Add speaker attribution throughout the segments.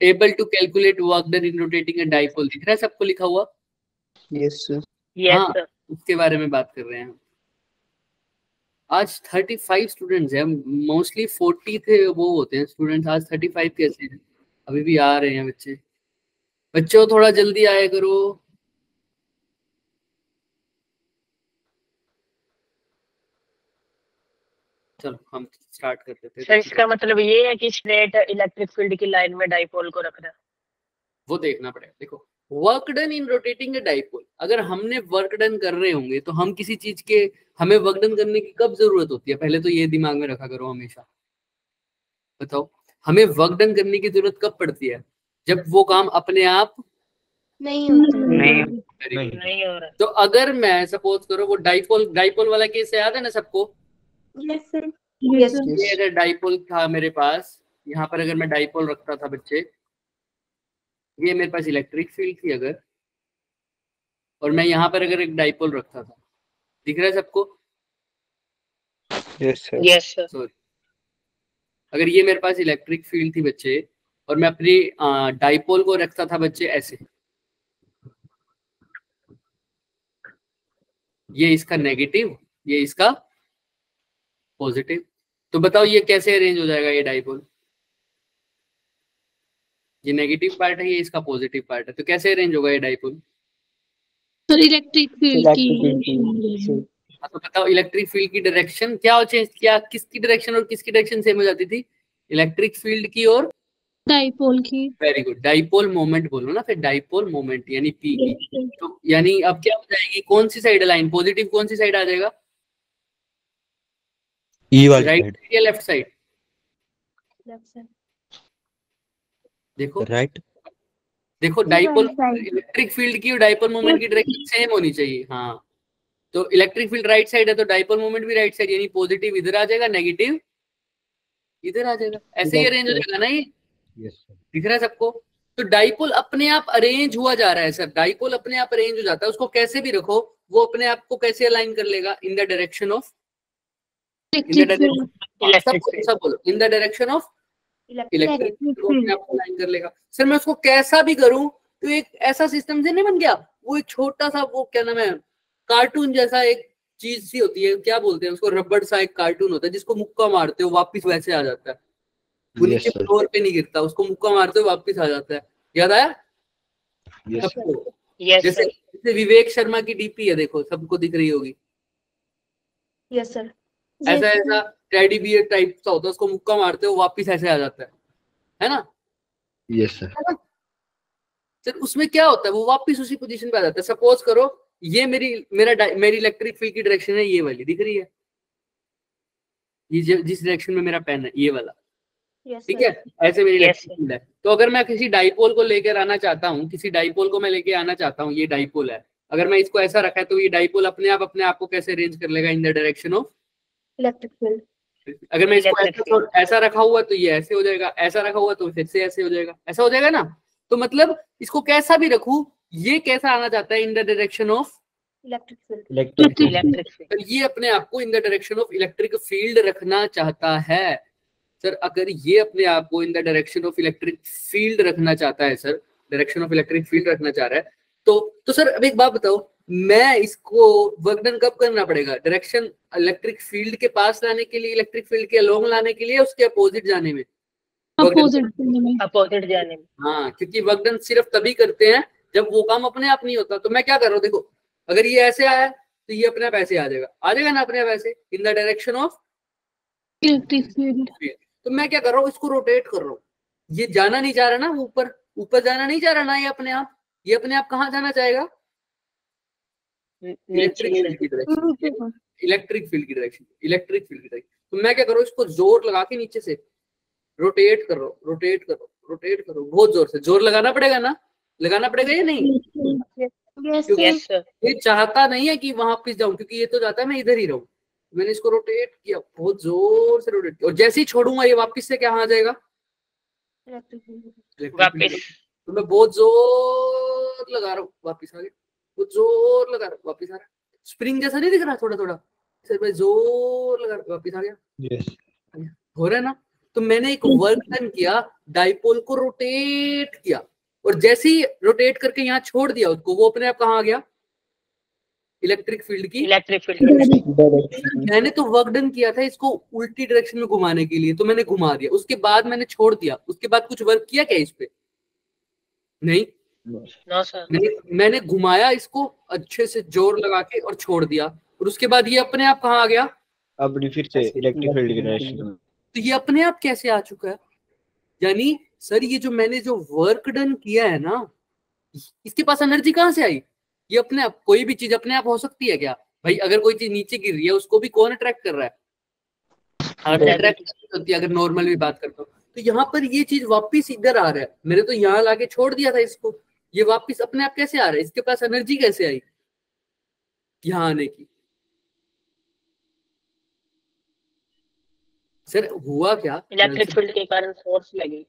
Speaker 1: Able to calculate work done in rotating a dipole, दिख रहा है सबको लिखा हुआ?
Speaker 2: Yes sir.
Speaker 1: हाँ, उसके बारे में बात कर रहे हैं हम। आज 35 स्टूडेंट्स हैं, मोस्टली 40 थे वो होते हैं स्टूडेंट्स, आज 35 कैसे हैं? अभी भी आ रहे हैं बच्चे। बच्चों थोड़ा जल्दी आया करो। चलो हम स्टार्ट कर देते हैं।
Speaker 3: सर इसका मतलब ये है कि स्ट्रेट इलेक्ट्रिक फील्ड की लाइन में डाइपोल को रखना,
Speaker 1: वो देखना पड़ेगा। देखो, work done in rotating a dipole, अगर हमने वर्क डन कर रहे होंगे तो हम किसी चीज के, हमें वर्क डन करने की कब जरूरत होती है? पहले तो ये दिमाग में रखा करो हमेशा। बताओ, हमें वर्क डन करने की जरूरत कब पड़ती है? जब वो काम अपने आप
Speaker 4: नहीं होता।
Speaker 3: नहीं हो रहा।
Speaker 1: तो अगर मैं सपोज करो वो डाइपोल वाला केस याद है ना सबको?
Speaker 4: Yes sir.
Speaker 1: ये अगर डाइपोल था मेरे पास, यहाँ पर अगर मैं डाइपोल रखता था बच्चे, ये मेरे पास इलेक्ट्रिक फील्ड थी अगर, और मैं यहाँ पर अगर एक डाइपोल रखता था, दिख रहा है सबको?
Speaker 2: Yes sir.
Speaker 3: Yes sir.
Speaker 1: Sorry, अगर ये मेरे पास इलेक्ट्रिक फील्ड थी बच्चे, और मैं अपनी डाइपोल को रखता था बच्चे ऐसे, ये इसका नेगेटिव, ये इसका पॉजिटिव, तो बताओ ये कैसे अरेंज हो जाएगा? ये डाइपोल, ये नेगेटिव पार्ट है, ये इसका पॉजिटिव पार्ट है, तो कैसे अरेंज होगा ये डाइपोल?
Speaker 4: सर इलेक्ट्रिक फील्ड की।
Speaker 1: तो बताओ इलेक्ट्रिक फील्ड की डायरेक्शन क्या चेंज किया? किसकी डायरेक्शन और किसकी डायरेक्शन सेम हो जाती थी? इलेक्ट्रिक फील्ड की और
Speaker 4: डाइपोल की।
Speaker 1: वेरी गुड, डाइपोल मोमेंट बोलो ना फिर, डाइपोल मोमेंट यानी पी की। तो यानी अब क्या हो जाएगी? कौन सी साइड लाइन पॉजिटिव, कौन सी साइड आ जाएगा?
Speaker 2: ई वाली
Speaker 1: राइट
Speaker 2: साइड
Speaker 1: या लेफ्ट साइड?
Speaker 4: Left side.
Speaker 1: देखो
Speaker 2: राइट।
Speaker 1: देखो, डाइपोल इलेक्ट्रिक फील्ड की और डाइपोल मोमेंट की डायरेक्शन सेम होनी चाहिए। हाँ, तो इलेक्ट्रिक फील्ड राइट साइड है तो डाइपोल मोमेंट भी राइट साइड, यानी पॉजिटिव इधर आ जाएगा, नेगेटिव इधर आ जाएगा। ऐसे ही अरेंज हो जाएगा ना ये? दिख रहा है सबको? तो डाइपोल अपने आप अरेंज हुआ जा रहा है सर, डाइपोल अपने आप अरेंज हो जाता है, उसको कैसे भी रखो वो अपने आप को कैसे अलाइन कर लेगा? In the direction of, in the direction, सब बोलो, in the direction of electric field आपको अलाइन कर लेगा। सर मैं उसको कैसा भी करूं तो एक ऐसा सिस्टम से नहीं बन गया, वो एक छोटा सा, वो क्या नाम है, कार्टून जैसा एक चीज सी होती है, क्या बोलते हैं उसको, रबड़ सा एक कार्टून होता है जिसको मुक्का मारते हो वापिस वैसे आ जाता है, वो नीचे फ्लोर पे नहीं गिरता, उसको मुक्का मारते हो वापिस आ जाता है। याद आया? जैसे जैसे विवेक शर्मा की डीपी है, देखो सबको दिख रही होगी।
Speaker 4: Yes sir.
Speaker 1: ऐसा ऐसा टेडी बियर टाइप सा होता है, उसको मुक्का मारते हो वापिस ऐसे आ जाता है ना?
Speaker 2: Yes sir.
Speaker 1: सर उसमें क्या होता है, वो वापिस उसी पोजीशन पे आ जाता है। सपोज करो ये मेरी इलेक्ट्रिक फील्ड की डायरेक्शन है, ये वाली दिख रही है, ये जिस डायरेक्शन में मेरा पेन है ये वाला, ठीक है? ऐसे मेरी इलेक्ट्रिक फील्ड है। तो अगर मैं किसी डाइपोल को लेकर आना चाहता हूँ, किसी डाइपोल को मैं लेके आना चाहता हूँ, ये डाइपोल है, अगर मैं इसको ऐसा रखा है तो ये डाइपोल अपने आप को कैसे अरेंज कर लेगा? In the direction of
Speaker 4: electric field.
Speaker 1: अगर मैं इसको ऐसा रखा हुआ तो ये ऐसे हो जाएगा, ऐसा रखा हुआ तो फिर से ऐसे हो जाएगा, ऐसा हो जाएगा ना? तो मतलब इसको कैसा भी रखूं, ये कैसा आना चाहता है? In the direction of
Speaker 4: electric field.
Speaker 1: तो ये अपने आप को in the direction of electric field रखना चाहता है। सर अगर ये अपने आप को in the direction of electric field रखना चाहता है, sir direction of electric field रखना चाह रहा है, तो सर अब एक बात बताओ, मैं इसको वर्क डन कब करना पड़ेगा? डायरेक्शन इलेक्ट्रिक फील्ड के पास लाने के लिए, इलेक्ट्रिक फील्ड के अलोंग लाने के लिए, उसके अपोजिट जाने में?
Speaker 3: अपोजिट जाने में।
Speaker 1: हाँ, क्योंकि वर्क डन सिर्फ तभी करते हैं जब वो काम अपने आप नहीं होता। तो मैं क्या कर रहा हूँ, देखो अगर ये ऐसे आया तो ये अपने आप ऐसे आ जाएगा ना अपने आप ऐसे, in the direction of
Speaker 4: electric field.
Speaker 1: तो मैं क्या कर रहा हूँ, इसको रोटेट कर रहा हूँ, ये जाना नहीं चाह रहा ना ऊपर, ऊपर जाना नहीं चाह रहा ना, ये अपने आप कहाँ जाना चाहेगा? इलेक्ट्रिक फील्ड की डायरेक्शन, इलेक्ट्रिक फील्ड की डायरेक्शन। तो मैं क्या कर रहा हूँ, इसको जोर लगा के नीचे से रोटेट कर रहा हूँ, बहुत जोर से, जोर लगाना पड़ेगा ना, लगाना पड़ेगा या नहीं? ये चाहता नहीं है कि वहां वापिस जाऊं, क्योंकि ये तो चाहता है मैं इधर ही रहूं। मैंने इसको रोटेट किया, बहुत जोर से रोटेट किया, और जैसे ही छोड़ूंगा ये वापिस से क्या आ जाएगा? तो मैं बहुत जोर लगा रहा हूँ, वापिस आ गया, बहुत जोर लगा रहा हूँ, वापिस आ रहा है। स्प्रिंग जैसा नहीं दिख रहा? थोड़ा थोड़ा सर, मैं जोर लगा रहा हूँ, वापिस आ गया।
Speaker 2: यस।
Speaker 1: हो रहा है ना? तो मैंने एक वर्क डन किया, डाइपोल को रोटेट किया, और जैसे ही रोटेट करके यहाँ छोड़ दिया उसको, वो अपने आप कहाँ आ गया, इलेक्ट्रिक फील्ड की
Speaker 3: इलेक्ट्रिक फील्ड।
Speaker 1: मैंने तो वर्क डन किया था इसको उल्टी डायरेक्शन में घुमाने के लिए, तो मैंने घुमा दिया, उसके बाद मैंने छोड़ दिया, उसके बाद कुछ वर्क किया क्या इस पे? नहीं,
Speaker 3: नो सर।
Speaker 1: मैंने घुमाया इसको अच्छे से जोर लगा के और छोड़ दिया, और उसके बाद ये अपने आप कहाँ आ गया,
Speaker 2: अपनी फिर से इलेक्ट्रिक फील्ड की डायरेक्शन में।
Speaker 1: तो ये अपने आप कैसे आ चुका है? यानी सर ये जो मैंने जो वर्क डन किया है ना, इसके पास एनर्जी कहाँ से आई? ये अपने आप, कोई भी चीज अपने आप हो सकती है क्या भाई? अगर कोई चीज नीचे गिर रही है उसको भी कौन अट्रैक्ट कर रहा है? अट्रैक्ट होती है, अगर नॉर्मल भी बात करता हूँ। तो यहाँ पर ये चीज वापिस इधर आ रहा है, मैंने तो यहाँ लाके छोड़ दिया था इसको, ये वापिस अपने आप कैसे आ रहा है? इसके पास एनर्जी कैसे आई यहाँ आने की? सर हुआ क्या?
Speaker 3: इलेक्ट्रिक फील्ड के कारण फोर्स लगी।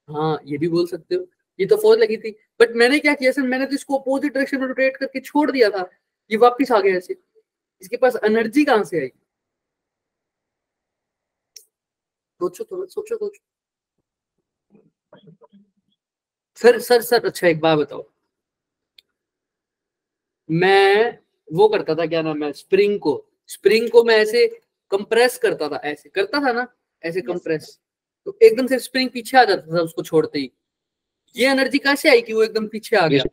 Speaker 1: हाँ ये भी बोल सकते हो, ये तो फोर्स लगी थी, बट मैंने क्या किया सर, मैंने तो इसको अपोजिट डायरेक्शन में रोटेट करके छोड़ दिया था, ये वापिस आ गया ऐसे, इसके पास एनर्जी कहाँ से आई? सोचो थोड़ा, सोचो। सर अच्छा एक बात बताओ, मैं वो करता था, क्या नाम है, स्प्रिंग को मैं ऐसे कंप्रेस करता था, ऐसे करता था ना, ऐसे कंप्रेस, तो एकदम से स्प्रिंग पीछे आ जाता था उसको छोड़ते ही। ये एनर्जी कहाँ से आई कि वो एकदम पीछे आ गया?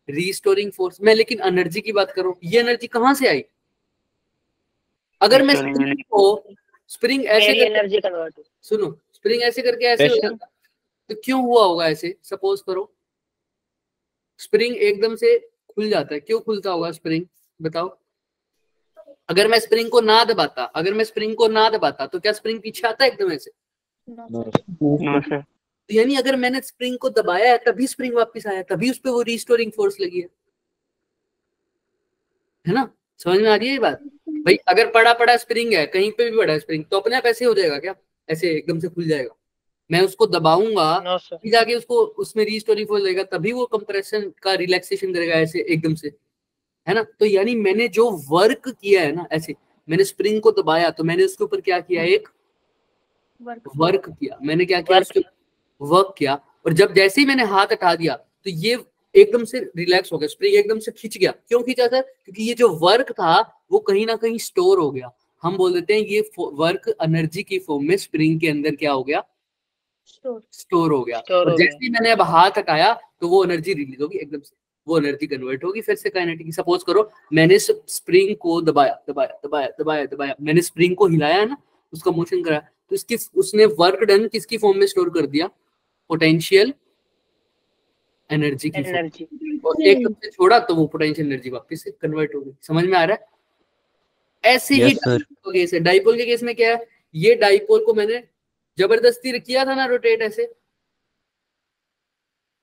Speaker 1: रिस्टोरिंग फोर्स में, लेकिन एनर्जी की बात करो, ये एनर्जी कहाँ से आई? अगर मैं स्प्रिंग ऐसे
Speaker 3: एनर्जी कन्वर्ट,
Speaker 1: सुनो, स्प्रिंग ऐसे करके ऐसे हो जाता, तो क्यों हुआ होगा ऐसे? सपोज करो स्प्रिंग एकदम से खुल जाता है, क्यों खुलता होगा स्प्रिंग, बताओ? अगर मैं स्प्रिंग को ना दबाता तो क्या स्प्रिंग पीछे आता है एकदम ऐसे? तो यानी अगर मैंने स्प्रिंग को दबाया है तभी स्प्रिंग वापस आया, तभी उस पर वो रिस्टोरिंग फोर्स लगी है ना? समझ में आ रही है ये बात? भाई अगर पड़ा स्प्रिंग है, कहीं पे भी पड़ा स्प्रिंग, तो अपने आप ऐसे हो जाएगा क्या? ऐसे एकदम से खुल जाएगा? मैं उसको दबाऊंगा जाके उसको, उसमें रिस्टोरिंग फोर्स लगेगा, तभी वो कंप्रेशन का रिलैक्सेशन करेगा ऐसे एकदम से, है ना? तो यानी मैंने जो वर्क किया है ना, ऐसे मैंने स्प्रिंग को दबाया, तो मैंने उसके ऊपर क्या किया, एक वर्क किया। मैंने क्या किया, उसके वर्क किया, और जब जैसे ही मैंने हाथ हटा दिया तो ये एकदम से रिलैक्स हो गया, स्प्रिंग एकदम से खिंच गया। क्यों खिंचा सर? क्योंकि ये जो वर्क था वो कहीं ना कहीं स्टोर हो गया। हम बोल देते हैं ये वर्क एनर्जी की फॉर्म में स्प्रिंग के अंदर क्या हो गया, स्टोर हो गया। और जैसे ही मैंने अब हाथ हटाया तो वो एनर्जी रिलीज होगी एकदम से, वो एनर्जी कन्वर्ट होगी फिर से काइनेटिक। सपोज करो मैंने स्प्रिंग को दबाया, मैंने स्प्रिंग को हिलाया है ना, उसका मोशन कराया, तो इसकी उसने वर्क डन किसकी फॉर्म में स्टोर कर दिया, पोटेंशियल एनर्जी की फॉर्म, और एकदम से छोड़ा तो वो पोटेंशियल एनर्जी वापस से कन्वर्ट हो गई। समझ में आ रहा है? ऐसे ही केस है। डाइपोल के केस में क्या है, ये डाइपोल को मैंने जबरदस्ती किया था ना रोटेट, ऐसे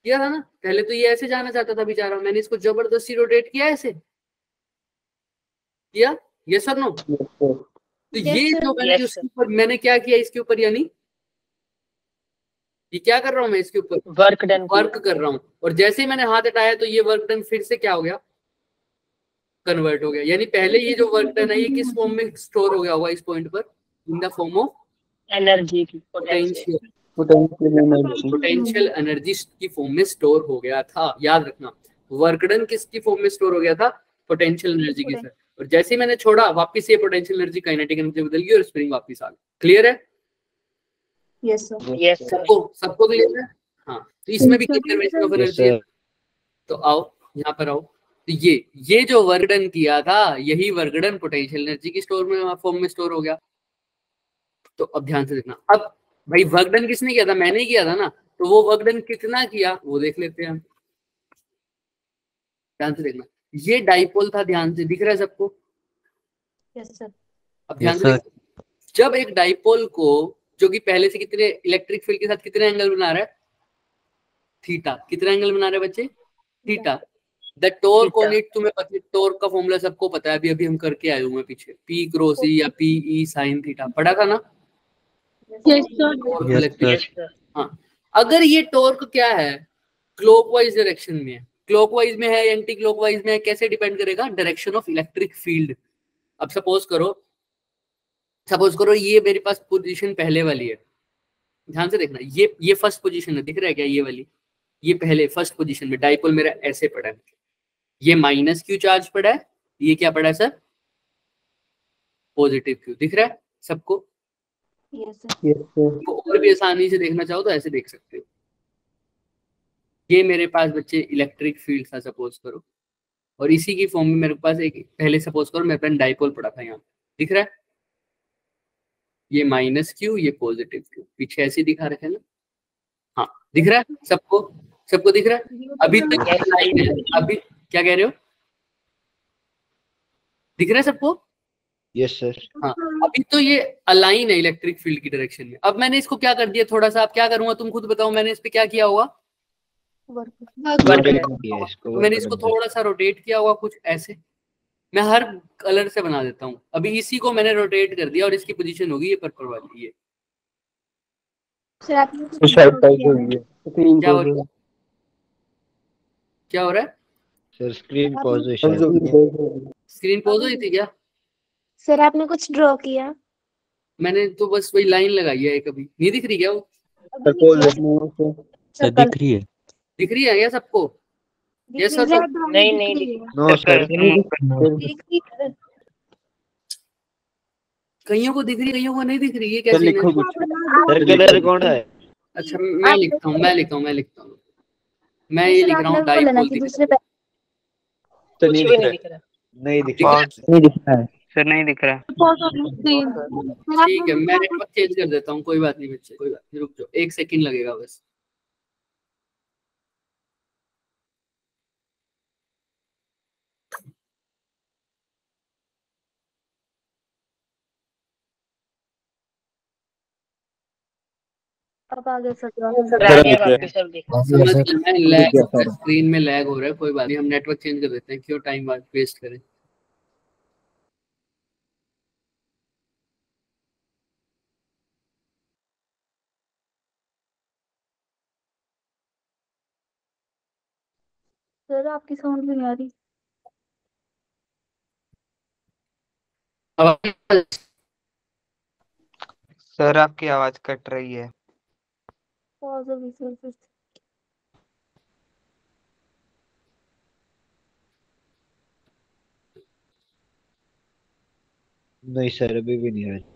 Speaker 1: किया था ना, पहले तो ये ऐसे जाना चाहता था बेचारा, मैंने इसको जबरदस्ती रोटेट किया, ऐसे किया, यस और नो? तो ये जो मैंने उसके ऊपर मैंने क्या किया, इसके ऊपर, यानी ये क्या कर रहा हूं मैं, इसके ऊपर वर्क कर रहा हूं, और जैसे ही मैंने हाथ हटाया तो ये वर्क डन फिर से क्या हो गया, कन्वर्ट हो गया। यानी पहले ये जो वर्क डन है ये किस फॉर्म में स्टोर हो गया होगा इस पॉइंट पर, in the form of energy की पोटेंशियल एनर्जी की फॉर्म में स्टोर हो गया था। याद रखना, वर्क डन किसकी फॉर्म में स्टोर हो गया था, पोटेंशियल एनर्जी के साथ, और जैसे ही मैंने छोड़ा वापस ये पोटेंशियल एनर्जी काइनेटिक एनर्जी बदल गई और स्प्रिंग वापस आ गई। क्लियर है?
Speaker 4: Yes sir.
Speaker 3: यस
Speaker 1: सबको क्लियर है? हाँ, तो इसमें भी कंजर्वेशन ऑफ एनर्जी है। तो आओ यहाँ पर आओ, तो ये जो वर्क डन किया था, यही वर्क डन पोटेंशियल एनर्जी की स्टोर में फॉर्म में स्टोर हो गया। तो अब ध्यान से देखना, अब भाई वर्क डन किसने किया था, मैंने किया था ना, तो वो वर्क डन कितना किया वो देख लेते हैं हम। ध्यान से देखना, ये डाइपोल था, ध्यान से दिख रहा है सबको?
Speaker 4: Yes sir.
Speaker 1: अब ध्यान से जब एक डाइपोल को, जो कि पहले से कितने इलेक्ट्रिक फील्ड के साथ कितने एंगल बना रहा है, थीटा, कितना एंगल बना रहा है बच्चे, theta. The torque on it, तुम्हें पता है टॉर्क का फॉर्मूला सबको पता है, अभी हम करके आए हुए पीछे, पी क्रॉस ई या पी ई साइन थीटा, पढ़ा था ना? हाँ, अगर ये टॉर्क क्या है, क्लॉकवाइज डायरेक्शन में है, क्लॉकवाइज में है, एंटी क्लॉकवाइज में है, कैसे डिपेंड करेगा, डायरेक्शन ऑफ इलेक्ट्रिक फील्ड। अब सपोज करो ये मेरे पास पोजीशन पहले वाली है, ध्यान से देखना, ये फर्स्ट पोजीशन है, दिख रहा है क्या, ये वाली, ये पहले फर्स्ट पोजीशन में डाइपोल मेरा ऐसे पड़ा है, ये माइनस क्यू चार्ज पड़ा है, ये क्या पड़ा है सर, पॉजिटिव क्यू, दिख रहा है सबको।
Speaker 4: Yes, sir.
Speaker 1: तो और भी आसानी से देखना चाहो तो ऐसे देख सकते हो। ये मेरे पास बच्चे इलेक्ट्रिक फील्ड था सपोज करो, और इसी की फॉर्म में मेरे पास एक, पहले सपोज करो मेरे पास डाइपोल पड़ा था यहाँ, दिख रहा है, ये माइनस क्यू, ये पॉजिटिव क्यू, पीछे ऐसे ही दिखा रखे हैं ना, हाँ दिख रहा है सबको, सबको दिख रहा है। अभी तो ये लाइन है, अभी क्या कह रहे हो, दिख रहा है सबको,
Speaker 2: यस सर।
Speaker 1: हाँ अभी तो ये अलाइन है इलेक्ट्रिक फील्ड की डायरेक्शन में। अब मैंने इसको क्या कर दिया, थोड़ा सा, अब क्या करूंगा तुम खुद बताओ, मैंने इस पे क्या किया होगा,
Speaker 2: रोटेट किया है इसको,
Speaker 1: तो मैंने इसको थोड़ा सा रोटेट किया होगा कुछ ऐसे, मैं हर कलर से बना देता हूँ। अभी इसी को मैंने रोटेट कर दिया और इसकी पोजीशन होगी ये पर्पल वाली, ये
Speaker 4: सर आपने कुछ draw किया है?
Speaker 1: क्या हो रहा है, क्या हो रहा है,
Speaker 2: सर स्क्रीन पॉज है शायद।
Speaker 1: स्क्रीन पॉज हुई थी क्या,
Speaker 4: सर आपने कुछ ड्रॉ किया?
Speaker 1: मैंने तो बस वही लाइन लगाई है, कभी नहीं दिख रही क्या वो,
Speaker 4: सर दिख रही है।
Speaker 1: दिख रही है क्या सबको, यस सर,
Speaker 3: नहीं नहीं
Speaker 2: नो सर।
Speaker 4: दिख रही है।
Speaker 1: कईयों को दिख रही, कईयों को नहीं दिख रही, ये क्या सीन है।
Speaker 2: सर कलर कौन है?
Speaker 1: अच्छा मैं लिखता हूँ, मैं ये
Speaker 4: सर
Speaker 1: लिख रहा हूँ
Speaker 4: आपने बोला ना कि
Speaker 1: डाइपोल,
Speaker 4: दूसरे
Speaker 2: तो
Speaker 3: कुछ
Speaker 2: नहीं
Speaker 3: भी
Speaker 2: दिख
Speaker 3: नहीं
Speaker 2: रहा,
Speaker 3: दिख रहा।
Speaker 2: नहीं दिख
Speaker 1: दिख रहा
Speaker 2: रहा।
Speaker 1: है?
Speaker 5: सर नहीं दिख रहा।
Speaker 1: ठीक है मैं नेटवर्क चेंज कर देता हूँ, कोई बात नहीं बच्चे, कोई बात नहीं, रुक जाओ, 1 सेकंड लगेगा बस।
Speaker 4: अब आगे सर
Speaker 3: रानिया वापस सब दिख रहा।
Speaker 1: समझ गया मैं, लैग स्क्रीन में लैग हो रहा है, कोई बात नहीं, हम नेटवर्क चेंज कर देते हैं, क्यों टाइम वेस्ट करें।
Speaker 4: सर आपकी साउंड भी नहीं आ रही।
Speaker 1: अब
Speaker 5: सर आपकी आवाज कट रही है।
Speaker 4: पॉज अभी सर।
Speaker 2: नहीं सर अभी भी नहीं आ रहा।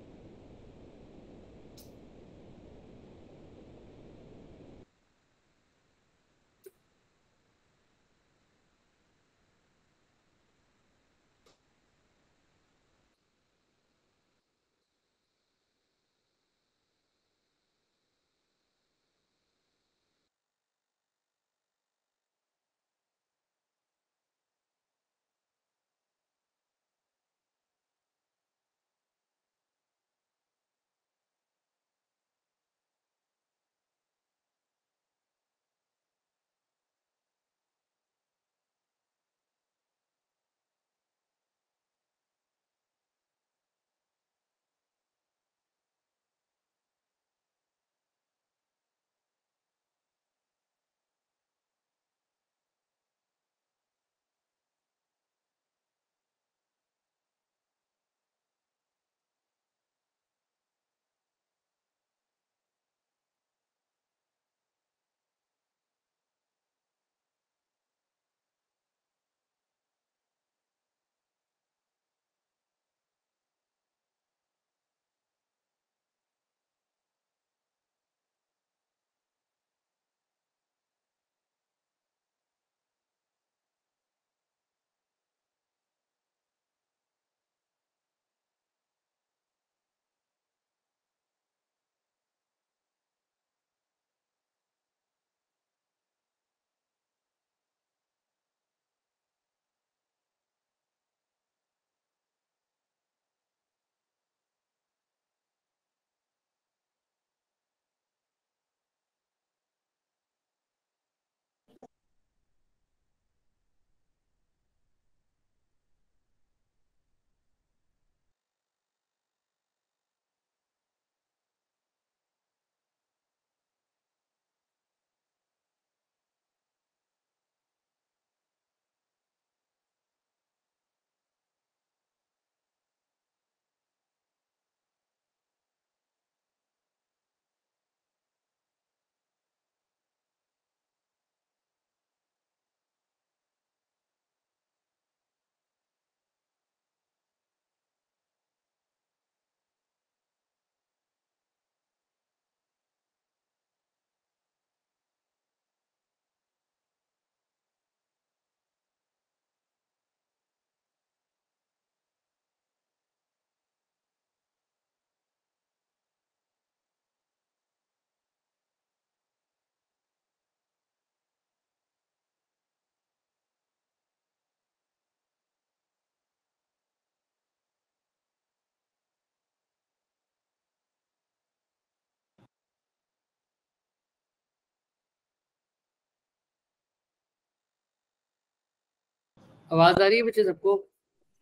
Speaker 1: आवाज आ रही है बच्चे सबको?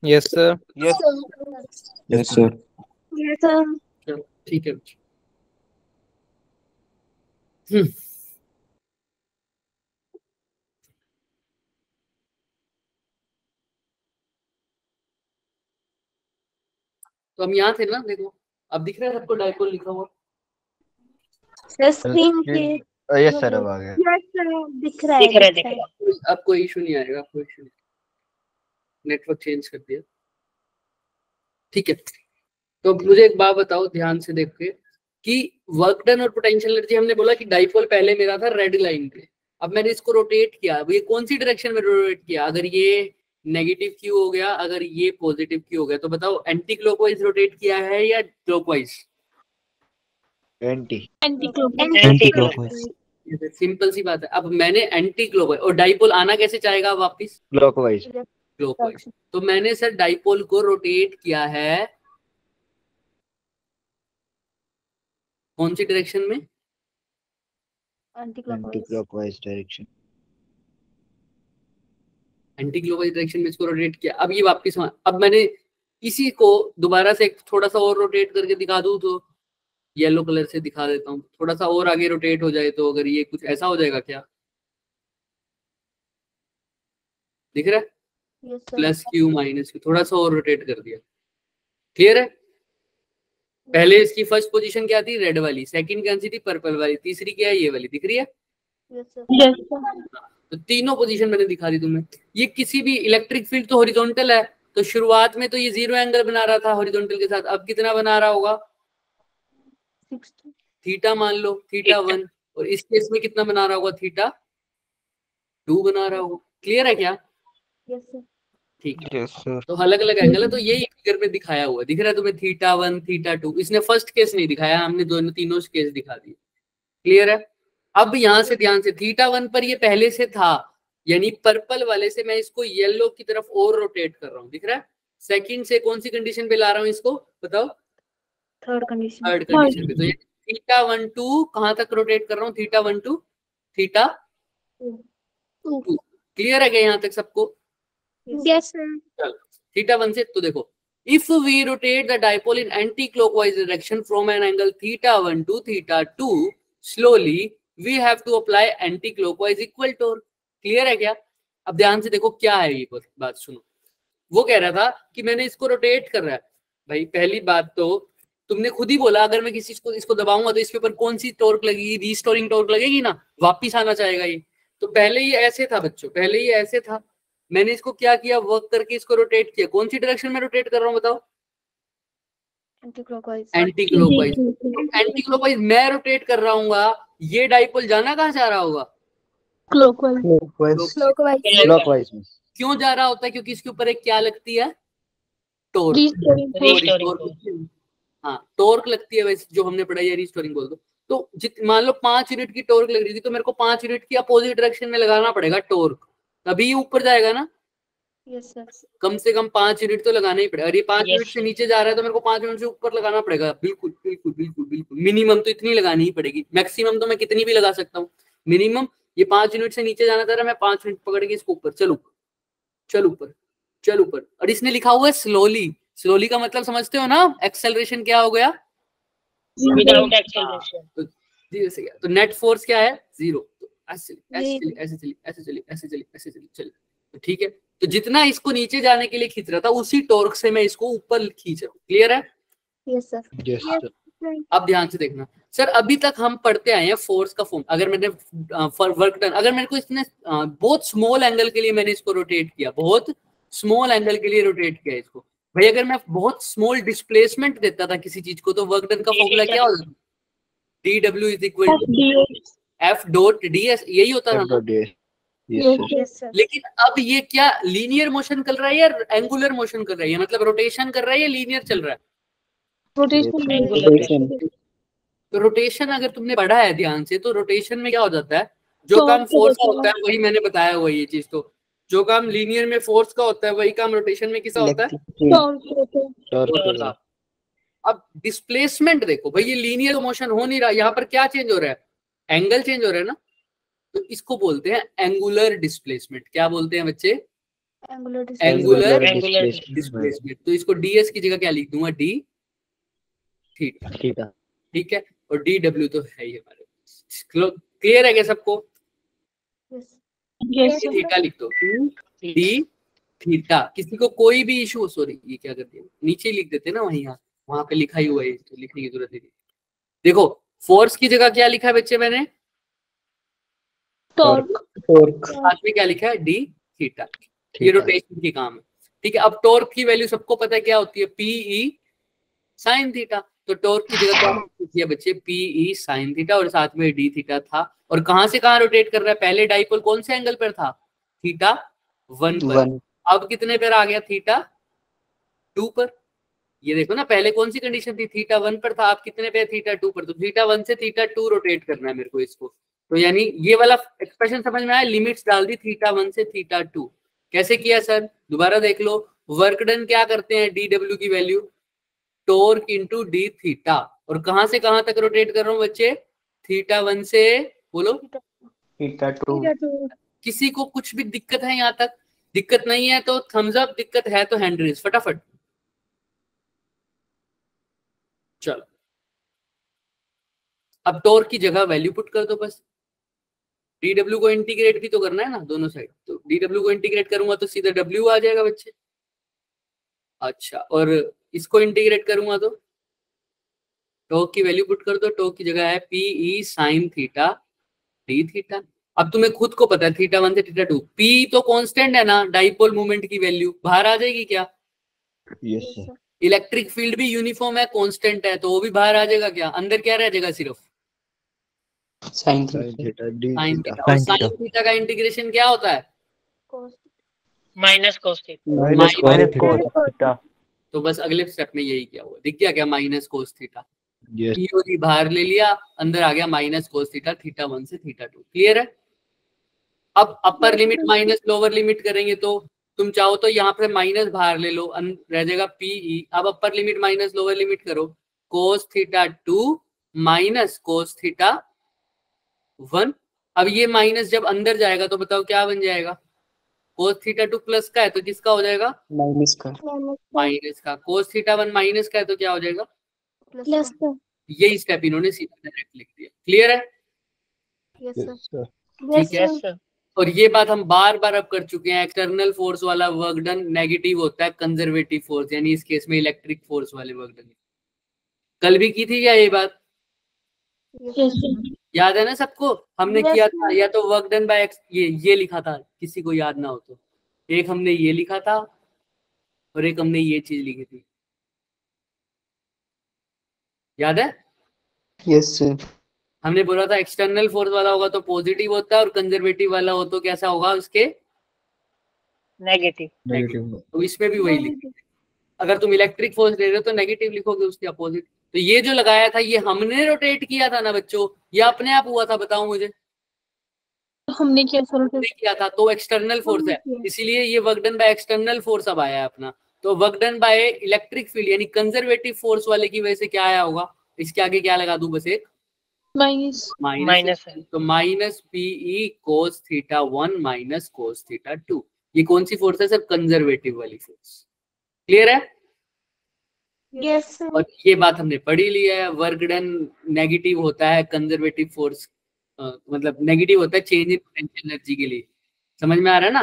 Speaker 6: Yes sir.
Speaker 5: Yes
Speaker 2: yes sir.
Speaker 4: Yes, sir.
Speaker 1: चलो ठीक है बच्चे। हम्म, तो हम यहाँ थे ना, देखो अब दिख रहा है सबको डाइपोल लिखा हुआ?
Speaker 4: Sir, screen के
Speaker 2: यस सर, अब आ गया।
Speaker 4: Yes, sir. दिख रहा है,
Speaker 3: दिख रहा है,
Speaker 4: दिख रहा है।
Speaker 1: अब कोई इशू नहीं आएगा, आपको इशू नहीं, नेटवर्क चेंज कर दिया, ठीक है। तो मुझे एक बात बताओ ध्यान से देख के कि वर्क डन और पोटेंशियल एनर्जी, हमने बोला कि डाइपोल पहले मेरा था रेड लाइन पे, अब मैंने इसको रोटेट किया, अब ये कौन सी डायरेक्शन में रोटेट किया? अगर ये नेगेटिव क्यू हो गया, अगर ये पॉजिटिव क्यू हो गया, तो बताओ एंटी क्लॉकवाइज रोटेट किया है या क्लॉकवाइज?
Speaker 2: Anti
Speaker 3: Anti-clockwise.
Speaker 1: सिंपल सी बात है। अब मैंने एंटी क्लॉकवाइज, और डाइपोल आना कैसे चाहेगा वापिस?
Speaker 2: क्लॉकवाइज।
Speaker 1: क्लॉकवाइज। तो मैंने सर डाइपोल को रोटेट किया है कौन सी डायरेक्शन में?
Speaker 2: Anti
Speaker 4: Anti-clockwise.
Speaker 2: Clockwise direction.
Speaker 1: Anti clockwise direction में इसको रोटेट किया। अब ये वापस अब मैंने इसी को दोबारा से थोड़ा सा और रोटेट करके दिखा दूं तो येलो कलर से दिखा देता हूँ, थोड़ा सा और आगे रोटेट हो जाए तो अगर ये कुछ ऐसा हो जाएगा क्या? दिख रहा है?
Speaker 4: Yes, sir.
Speaker 1: Plus Q minus Q, थोड़ा सा और रोटेट कर दिया। क्लियर है? पहले इसकी फर्स्ट पोजीशन क्या थी? रेड वाली, सेकंड कौन सी थी? पर्पल वाली, तीसरी क्या है? ये वाली, दिख रही है?
Speaker 4: Yes, sir.
Speaker 3: Yes, sir.
Speaker 1: तो तीनों पोजीशन मैंने दिखा दी तुम्हें। ये किसी भी इलेक्ट्रिक फील्ड तो हॉरिजॉन्टल है, तो शुरुआत में तो ये 0 एंगल बना रहा था हॉरिजॉन्टल के साथ, अब कितना बना रहा होगा?
Speaker 4: 60.
Speaker 1: थीटा मान लो, थीटा 1, और इस केस में कितना बना रहा होगा? थीटा 2 बना रहा होगा। क्लियर है क्या?
Speaker 4: Yes, sir.
Speaker 1: ठीक है।
Speaker 5: Yes sir.
Speaker 1: तो अलग अलग एंगल है, तो यही फिगर में दिखाया हुआ है, दिख रहा है तुम्हें? थीटा 1, थीटा 2, इसने फर्स्ट केस नहीं दिखाया, हमने दोनों तीनों केस दिखा दिए। क्लियर है? अब यहां से ध्यान से, थीटा 1 पर ये पहले से था, यानी पर्पल वाले से मैं इसको येलो की तरफ और रोटेट कर रहा हूँ, दिख रहा है? सेकंड से कौन सी कंडीशन पे ला रहा हूँ इसको, बताओ?
Speaker 4: Third condition.
Speaker 1: थर्ड कंडीशन पे। तो ये थीटा 1 2 कहां तक रोटेट कर रहा हूँ? Theta 1 2 theta 2। क्लियर है क्या यहाँ तक सबको?
Speaker 4: Yes, sir.
Speaker 1: चलो थीटा 1 से, तो देखो, if we rotate the dipole in anti clockwise direction from an angle theta 1 to theta 2 slowly, we have to apply anti clockwise equal torque. Clear है क्या? अब ध्यान से देखो क्या है ये बात सुनो। वो कह रहा था कि मैंने इसको रोटेट कर रहा है। भाई पहली बात तो तुमने खुद ही बोला अगर मैं किसी को इसको दबाऊंगा तो इसके ऊपर कौन सी टॉर्क लगेगी? रीस्टोरिंग टॉर्क लगेगी ना, वापिस आना चाहेगा ये। तो पहले ये ऐसे था बच्चों, पहले ये ऐसे था, मैंने इसको क्या किया? वर्क करके इसको रोटेट किया। कौन सी डायरेक्शन में रोटेट कर रहा हूँ बताओ?
Speaker 4: Anti-clockwise.
Speaker 1: Anti clockwise. Anti clockwise मैं रोटेट कर रहा हूँ, ये डाइपोल जाना कहाँ जा रहा होगा?
Speaker 3: Clockwise.
Speaker 4: Clockwise.
Speaker 2: क्लॉकवाइज में।
Speaker 1: क्यों जा रहा होता है? क्योंकि इसके ऊपर एक क्या लगती है? टॉर्क।
Speaker 3: Restoring.
Speaker 1: हाँ टॉर्क लगती है, वैसे जो हमने पढ़ाई है रिस्टोरिंग बोल दो। तो मान लो 5 यूनिट की टॉर्क लग रही थी, तो मेरे को 5 यूनिट की अपोजिट डायरेक्शन में लगाना पड़ेगा टॉर्क, तभी ये ऊपर जाएगा ना।
Speaker 4: Yes, sir.
Speaker 1: कम से कम 5 यूनिट तो लगाना ही पड़ेगा। अरे 5
Speaker 3: Yes.
Speaker 1: यूनिट से नीचे जा रहा है तो मेरे को 5 यूनिट से ऊपर लगाना पड़ेगा। बिल्कुल बिल्कुल बिल्कुल बिल्कुल, मिनिमम तो इतनी लगानी ही पड़ेगी, मैक्सिमम तो मैं कितनी भी लगा सकता हूँ, मिनिमम ये 5 यूनिट से नीचे जाना था रहा, मैं 5 यूनिट पकड़ के इसको ऊपर, चल ऊपर चल ऊपर चल ऊपर। और इसने लिखा हुआ है स्लोली। स्लोली का मतलब समझते हो ना? एक्सेलरेशन क्या हो गया?
Speaker 3: Without acceleration.
Speaker 1: तो नेट फोर्स क्या है? 0। तो ऐसे चली ऐसे चली ऐसे चली ऐसे चली ऐसे चली चली, तो ठीक है। तो जितना इसको नीचे जाने के लिए खींच रहा था उसी टॉर्क से मैं इसको ऊपर खींच रहा हूँ। क्लियर है?
Speaker 4: Yes, sir.
Speaker 2: Yes sir.
Speaker 1: अब ध्यान से देखना सर, अभी तक हम पढ़ते आए हैं फोर्स का फॉर्म। अगर मैंने वर्क डन, अगर मेरे को इसने बहुत स्मॉल एंगल के लिए मैंने इसको रोटेट किया, बहुत स्मॉल एंगल के लिए रोटेट किया इसको, भाई अगर मैं बहुत स्मॉल डिस्प्लेसमेंट देता था किसी चीज को तो वर्क डन का फॉर्मूला क्या होता? dw is equal to f dot ds, यही होता था ना?
Speaker 2: Yes sir.
Speaker 4: Yes, sir.
Speaker 1: लेकिन अब ये क्या लीनियर मोशन कर रहा है या एंगुलर मोशन कर रहा है? मतलब रोटेशन कर रहा है या लीनियर चल रहा है?
Speaker 2: रोटेशन।
Speaker 1: तो रोटेशन अगर तुमने पढ़ा है ध्यान से, तो रोटेशन में क्या हो जाता है? जो काम फोर्स का होता है वही मैंने बताया हुआ ये चीज। तो जो काम लीनियर में फोर्स का होता है वही काम रोटेशन में किसका होता है? अब डिस्प्लेसमेंट देखो भाई, ये लीनियर मोशन हो नहीं रहा, यहाँ पर क्या चेंज हो रहा है? एंगल चेंज हो रहा है ना। तो इसको बोलते हैं एंगुलर डिस्प्लेसमेंट। क्या बोलते हैं बच्चे?
Speaker 4: Angular
Speaker 1: angular
Speaker 2: displacement
Speaker 1: displacement. तो इसको ds की जगह क्या लिख दूंगा, d थीटा,
Speaker 2: theta.
Speaker 1: ठीक है। और dw तो है ही हमारे। क्लियर है क्या सबको?
Speaker 4: Yes,
Speaker 1: ये थीटा लिख दो, 2d थीटा। किसी को कोई भी इशू, सॉरी ये क्या कर दिया, नीचे लिख देते ना, वहां पे लिखा ही हुआ है तो लिखने की जरूरत नहीं। देखो फोर्स की जगह क्या लिखा है बच्चे मैंने,
Speaker 4: torque,
Speaker 1: साथ में क्या लिखा है, डी थीटा। ये रोटेशन की काम है, ठीक है। अब टॉर्क की वैल्यू सबको पता है क्या होती है, पीई साइन थीटा। तो टॉर्क की जगह क्या लिखी है बच्चे, पीई साइन थीटा और साथ में डी थीटा था। और कहां से कहां रोटेट कर रहा है, पहले डाइपोल कौन से एंगल पर था, थीटा 1 पर। अब कितने पर आ गया, थीटा 2 पर। ये देखो ना, पहले कौन सी कंडीशन थी, थीटा 1 पर था, आप कितने पे, थीटा 2 पर। तो थीटा 1 से थीटा 2 रोटेट करना है मेरे को इसको। तो यानी ये वाला एक्सप्रेशन समझ में आया, लिमिट्स डाल दी थीटा 1 से थीटा 2। कैसे किया सर, दोबारा देख लो। वर्क डन क्या करते हैं, डी डब्ल्यू की value torque into D theta. और कहां से कहां तक रोटेट कर रहा हूं बच्चे, थीटा 1 से, बोलो
Speaker 5: थीटा 2।
Speaker 1: किसी को कुछ भी दिक्कत है यहाँ तक? दिक्कत नहीं है तो थम्स अप, दिक्कत है तो हैंड रेज फटाफट। चलो अब टॉर्क की जगह वैल्यू पुट कर दो बस। डीडब्ल्यू को इंटीग्रेट भी तो करना है ना दोनों साइड, तो डीडब्ल्यू को इंटीग्रेट करूंगा तो सीधा डब्ल्यू आ जाएगा बच्चे। अच्छा, और इसको इंटीग्रेट करूंगा तो टॉर्क की वैल्यू पुट कर दो। टॉर्क की जगह है PE sine theta d theta. अब तुम्हें खुद को पता है थीटा 1 से थीटा 2, पी तो कांस्टेंट है ना, डाइपोल मोमेंट की वैल्यू बाहर आ जाएगी क्या,
Speaker 2: Yes, sir.
Speaker 1: इलेक्ट्रिक फील्ड भी यूनिफॉर्म है, कांस्टेंट है, तो वो भी बाहर आ जाएगा क्या, अंदर क्या रह जाएगा, सिर्फ
Speaker 5: sine
Speaker 2: Sin theta d
Speaker 1: sine
Speaker 2: theta.
Speaker 1: Theta. और साइन थीटा का इंटीग्रेशन क्या होता है,
Speaker 3: minus cos theta.
Speaker 2: Minus cos theta.
Speaker 1: तो बस अगले स्टेप में यही क्या हुआ, दिख गया क्या, माइनस कोस थीटा।
Speaker 2: Yes.
Speaker 1: ई और ई बाहर ले लिया, अंदर आ गया माइनस कोस थीटा, थीटा 1 से थीटा 2। क्लियर है? अब upper limit minus lower limit करेंगे तो तुम चाहो तो यहाँ पे माइनस बाहर ले लो, रह जाएगा पीई। अब upper limit minus lower limit करो, cos theta 2 minus cos theta 1। अब ये माइनस जब अंदर जाएगा तो बताओ क्या बन जाएगा, कोस थीटा 2 प्लस का है तो किसका हो जाएगा,
Speaker 5: माइनस का।
Speaker 1: माइनस का। कोस थीटा 1 माइनस का है तो क्या हो जाएगा,
Speaker 4: प्लस का।
Speaker 1: यही स्टेप इन्होंने सीधा डायरेक्ट लिख दिया। क्लियर है?
Speaker 4: Yes
Speaker 2: Yes, sir.
Speaker 1: ठीक है।
Speaker 3: Yes sir.
Speaker 1: और ये बात हम बार बार अब कर चुके हैं, एक्सटर्नल फोर्स वाला वर्क डन नेगेटिव होता है कंजर्वेटिव फोर्स, यानी इस केस में इलेक्ट्रिक फोर्स वाले वर्क डन। कल भी की थी क्या ये बात, याद है ना सबको, हमने
Speaker 4: Yes,
Speaker 1: किया
Speaker 4: sir.
Speaker 1: था, या तो वर्क डन बाय ये लिखा था, किसी को याद ना हो तो, एक हमने ये लिखा था और एक हमने ये चीज लिखी थी, याद है?
Speaker 5: Yes sir.
Speaker 1: हमने बोला था एक्सटर्नल फोर्स वाला होगा तो पॉजिटिव होता है और कंजर्वेटिव वाला हो तो कैसा होगा उसके,
Speaker 3: नेगेटिव।
Speaker 2: Negative.
Speaker 1: तो इसमें भी वही लिखा। अगर तुम इलेक्ट्रिक फोर्स ले रहे हो तो नेगेटिव लिखोगे उसके अपोजिट। तो ये जो लगाया था ये हमने रोटेट किया था ना बच्चों, ये अपने आप हुआ था, बताओ मुझे,
Speaker 4: हमने किया सर,
Speaker 1: हमने किया था, तो एक्सटर्नल फोर्स है, इसीलिए ये work done by external force अब आया है अपना। तो work done by electric field यानी कंजर्वेटिव फोर्स वाले की वजह से क्या आया होगा, इसके आगे क्या लगा दूं, बस एक
Speaker 4: माइनस
Speaker 3: माइनस है।
Speaker 1: तो minus PE cos theta 1 minus cos theta 2। ये कौन सी फोर्स है सर, कंजर्वेटिव वाली फोर्स। क्लियर है?
Speaker 4: यस
Speaker 1: और ये बात हमने पढ़ी ली है, वर्क डन नेगेटिव होता है कंजर्वेटिव फोर्स, मतलब नेगेटिव होता है चेंज इन पोटेंशियल एनर्जी के लिए। समझ में आ रहा है ना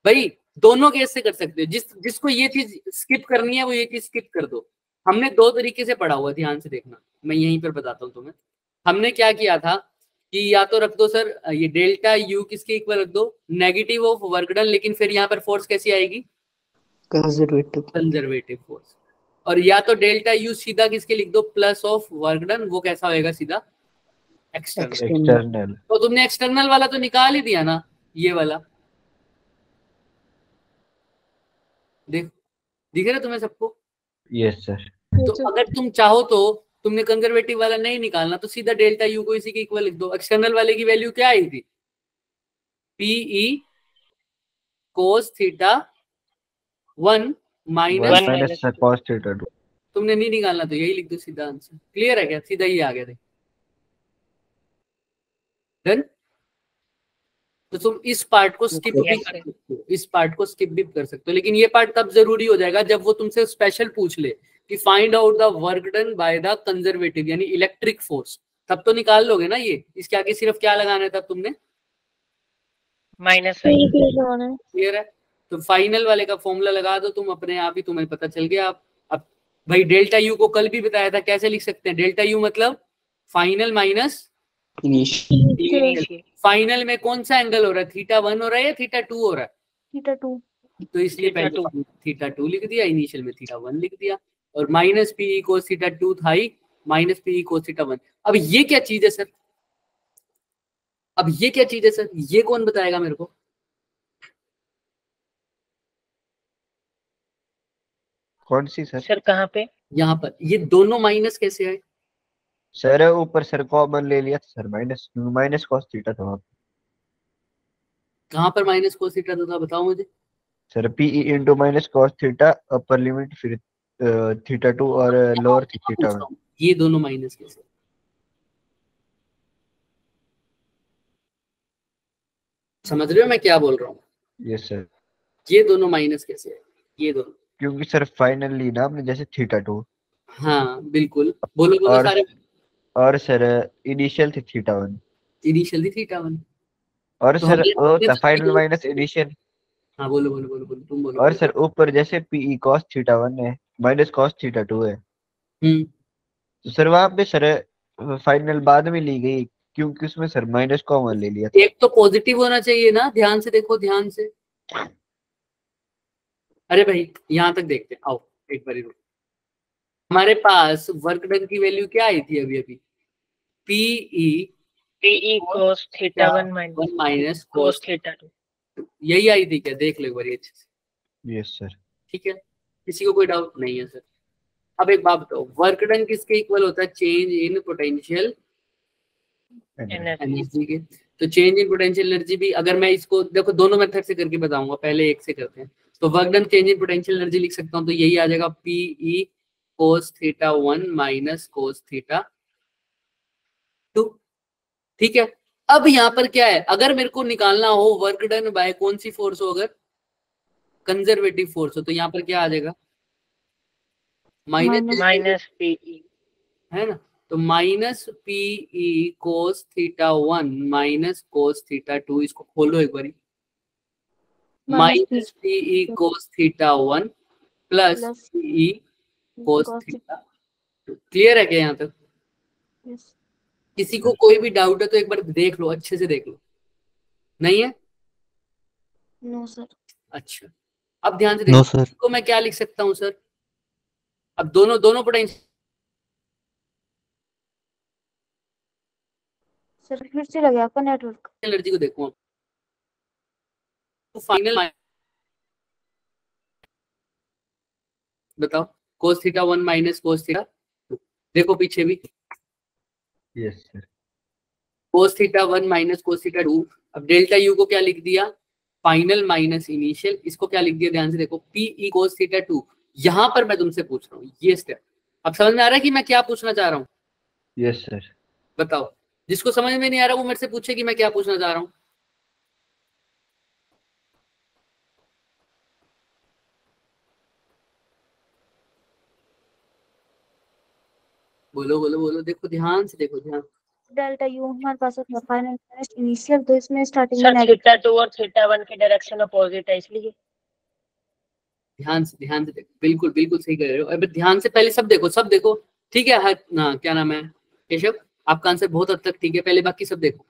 Speaker 1: भाई, दोनों केस से कर सकते हो, जिसको ये चीज स्किप करनी है वो ये चीज स्किप कर दो। हमने दो तरीके से पढ़ा हुआ, ध्यान से देखना, मैं यहीं पर बताता हूँ तुम्हें। हमने क्या किया था कि या तो रख दो सर ये डेल्टा यू किसके इक्वल रख दो, नेगेटिव ऑफ वर्क डन, लेकिन फिर यहाँ पर फोर्स कैसी आएगी,
Speaker 5: कंजर्वेटिव।
Speaker 1: Conservative force. और या तो डेल्टा यू सीधा किसके लिख दो, प्लस ऑफ वर्क डन, वो कैसा होएगा सीधा, एक्सटर्नल।
Speaker 2: External.
Speaker 1: तो तुमने एक्सटर्नल वाला तो निकाल ही दिया ना, ये वाला देख, दिख रहा है तुम्हें सबको?
Speaker 2: Yes, sir.
Speaker 1: तो अगर तुम चाहो तो तुमने कंजर्वेटिव वाला नहीं निकालना तो सीधा डेल्टा यू को इसी के इक्वल लिख दो। एक्सटर्नल वाले की वैल्यू क्या आई थी, PE cos theta 1 minus,
Speaker 2: 1 minus cos theta 2.
Speaker 1: तुमने नहीं निकालना तो यही लिख दो सीधा आंसर। क्लियर है क्या, सीधा ही आ गया थे। डन। तो तुम इस पार्ट को स्किप भी
Speaker 3: Yes,
Speaker 1: कर
Speaker 3: sir.
Speaker 1: सकते हो, इस पार्ट को स्किप भी कर सकते हो, लेकिन ये पार्ट तब जरूरी हो जाएगा जब वो तुमसे स्पेशल पूछ ले कि find out the work done by the conservative यानी इलेक्ट्रिक फोर्स, तब तो निकाल लोगे ना ये। इसके आगे सिर्फ क्या लगाना है तब तुमने,
Speaker 3: माइनस
Speaker 1: क्लियर है। तो फाइनल वाले का फॉर्मूला लगा दो तुम अपने आप ही, तुम्हें पता चल गया। अब भाई डेल्टा यू को कल भी बताया था कैसे लिख सकते हैं, डेल्टा यू मतलब फाइनल माइनस
Speaker 5: इनिशियल
Speaker 1: फाइनल में कौन सा एंगल हो रहा है, θ1 हो रहा है या θ2 हो रहा है,
Speaker 4: थीटा 2।
Speaker 1: तो इसलिए
Speaker 3: θ2.
Speaker 1: पहले θ2 लिख दिया, इनिशियल में θ1 लिख दिया, और माइनस पी कोस θ2 था ही, माइनस पी कोस θ1। अब ये क्या चीज है सर, अब ये क्या चीज है सर, ये कौन बताएगा मेरे को।
Speaker 2: कौन सी सर?
Speaker 3: सर कहाँ पे?
Speaker 1: यहाँ पर ये दोनों माइनस कैसे आए,
Speaker 2: सर ऊपर सर कॉमन ले लिया था sir, minus minus cos theta था वहाँ पे।
Speaker 1: कहाँ पर माइनस कोस θ2 था बताओ मुझे।
Speaker 2: Sir PE into minus cos theta upper limit, फिर θ2 और लोअर θ1।
Speaker 1: ये दोनों माइनस कैसे, समझ रहे हो मैं क्या बोल रहा हूँ,
Speaker 2: यस सर,
Speaker 1: ये दोनों माइनस कैसे है, ये दोनों,
Speaker 2: क्योंकि सर फाइनल ली ना हमने जैसे θ2,
Speaker 1: हाँ बिल्कुल, बोलो बोलो
Speaker 2: और
Speaker 1: सारे।
Speaker 2: और सर इनिशियल थी θ1,
Speaker 1: इनिशियल थी θ1,
Speaker 2: और
Speaker 1: तो
Speaker 2: सर
Speaker 1: हमने
Speaker 2: वो था फाइनल
Speaker 1: हमने-
Speaker 2: माइनस इनिशियल,
Speaker 1: हाँ बोलो बोलो बोलो बोलो तुम बोलो
Speaker 2: और
Speaker 1: बोलो।
Speaker 2: सर ऊपर जैसे पीई कॉस θ1 है माइनस कॉस θ2 है,
Speaker 1: हम्म,
Speaker 2: तो सर वहां पे सर फाइनल बाद में ली गई क्योंकि उसमें सर माइनस कॉमन ले लिया था।
Speaker 1: एक तो पॉजिटिव होना चाहिए ना, ध्यान से देखो ध्यान से, अरे भाई यहाँ तक देखते हैं, आओ एक बार रुको। हमारे पास वर्क डन की वैल्यू क्या आई थी अभी अभी, PE
Speaker 3: PE cos θ1
Speaker 1: one minus
Speaker 3: cos
Speaker 1: cos,
Speaker 3: θ2.
Speaker 1: यही आई थी क्या, देख लो एक बार अच्छे से,
Speaker 2: यस सर।
Speaker 1: ठीक है, किसी को कोई डाउट नहीं है सर। अब एक बात बताओ, वर्क डन किसके इक्वल होता है, change in potential
Speaker 3: energy.
Speaker 1: Energy के। तो चेंज इन पोटेंशियल एनर्जी भी अगर मैं इसको देखो दोनों मेथड से करके बताऊंगा, पहले एक से करते हैं। तो work done change in potential energy लिख सकता हूँ, तो यही आ जाएगा पीई कोस θ1 माइनस कोस θ2, ठीक है। अब यहाँ पर क्या है, अगर मेरे को निकालना हो वर्क डन बाय कौन सी फोर्स हो, अगर कंजर्वेटिव फोर्स हो, तो यहाँ पर क्या आ जाएगा, माइनस,
Speaker 3: माइनस PE.
Speaker 1: है ना, तो माइनस पीई कोस θ1 माइनस कोस θ2, इसको खोलो एक बारी, माइनस पीई कोस θ1 प्लस पीई कोस θ2। क्लियर है क्या यहाँ तक, किसी को कोई भी डाउट है तो एक बार देख लो, अच्छे से देख लो, नहीं है,
Speaker 4: नो सर।
Speaker 1: अच्छा अब ध्यान से
Speaker 2: नो
Speaker 1: देखो,
Speaker 2: सर।
Speaker 1: को मैं क्या लिख सकता हूँ सर, अब दोनों दोनों पोटेंशियल,
Speaker 4: सर फिर से लगे आपका नेटवर्क।
Speaker 1: एनर्जी को देखो, तो फाइनल बताओ, कोस θ1 माइनस कोस θ2, देखो पीछे भी
Speaker 2: यस सर।
Speaker 1: कोस θ1 माइनस कोस θ2। अब डेल्टा यू को क्या लिख दिया, फाइनल माइनस इनिशियल, इसको क्या लिख दिया ध्यान से देखो, पीई कोस θ2। यहां पर मैं तुमसे पूछ रहा हूँ ये स्टेप, अब समझ में आ रहा है कि मैं क्या पूछना चाह रहा हूँ,
Speaker 2: यस सर।
Speaker 1: बताओ, जिसको समझ में नहीं आ रहा वो मेरे से पूछे कि मैं क्या पूछना चाह रहा हूँ। बोलो बोलो बोलो, देखो ध्यान से देखो, ध्यान,
Speaker 4: डेल्टा यू हमारे पास है फाइनल माइनस इनिशियल, तो इसमें स्टार्टिंग में
Speaker 3: सर
Speaker 4: नेगेटिव।
Speaker 3: θ2 और θ1 की डायरेक्शन अपोजिट है इसलिए.
Speaker 1: ध्यान से देखो, बिल्कुल बिल्कुल सही कर रहे हो, अभी ध्यान से पहले सब देखो, सब देखो, ठीक है, हाँ ना क्या नाम है केशव, आपका आंसर बहुत हद तक ठीक है, पहले बाकी सब देखो,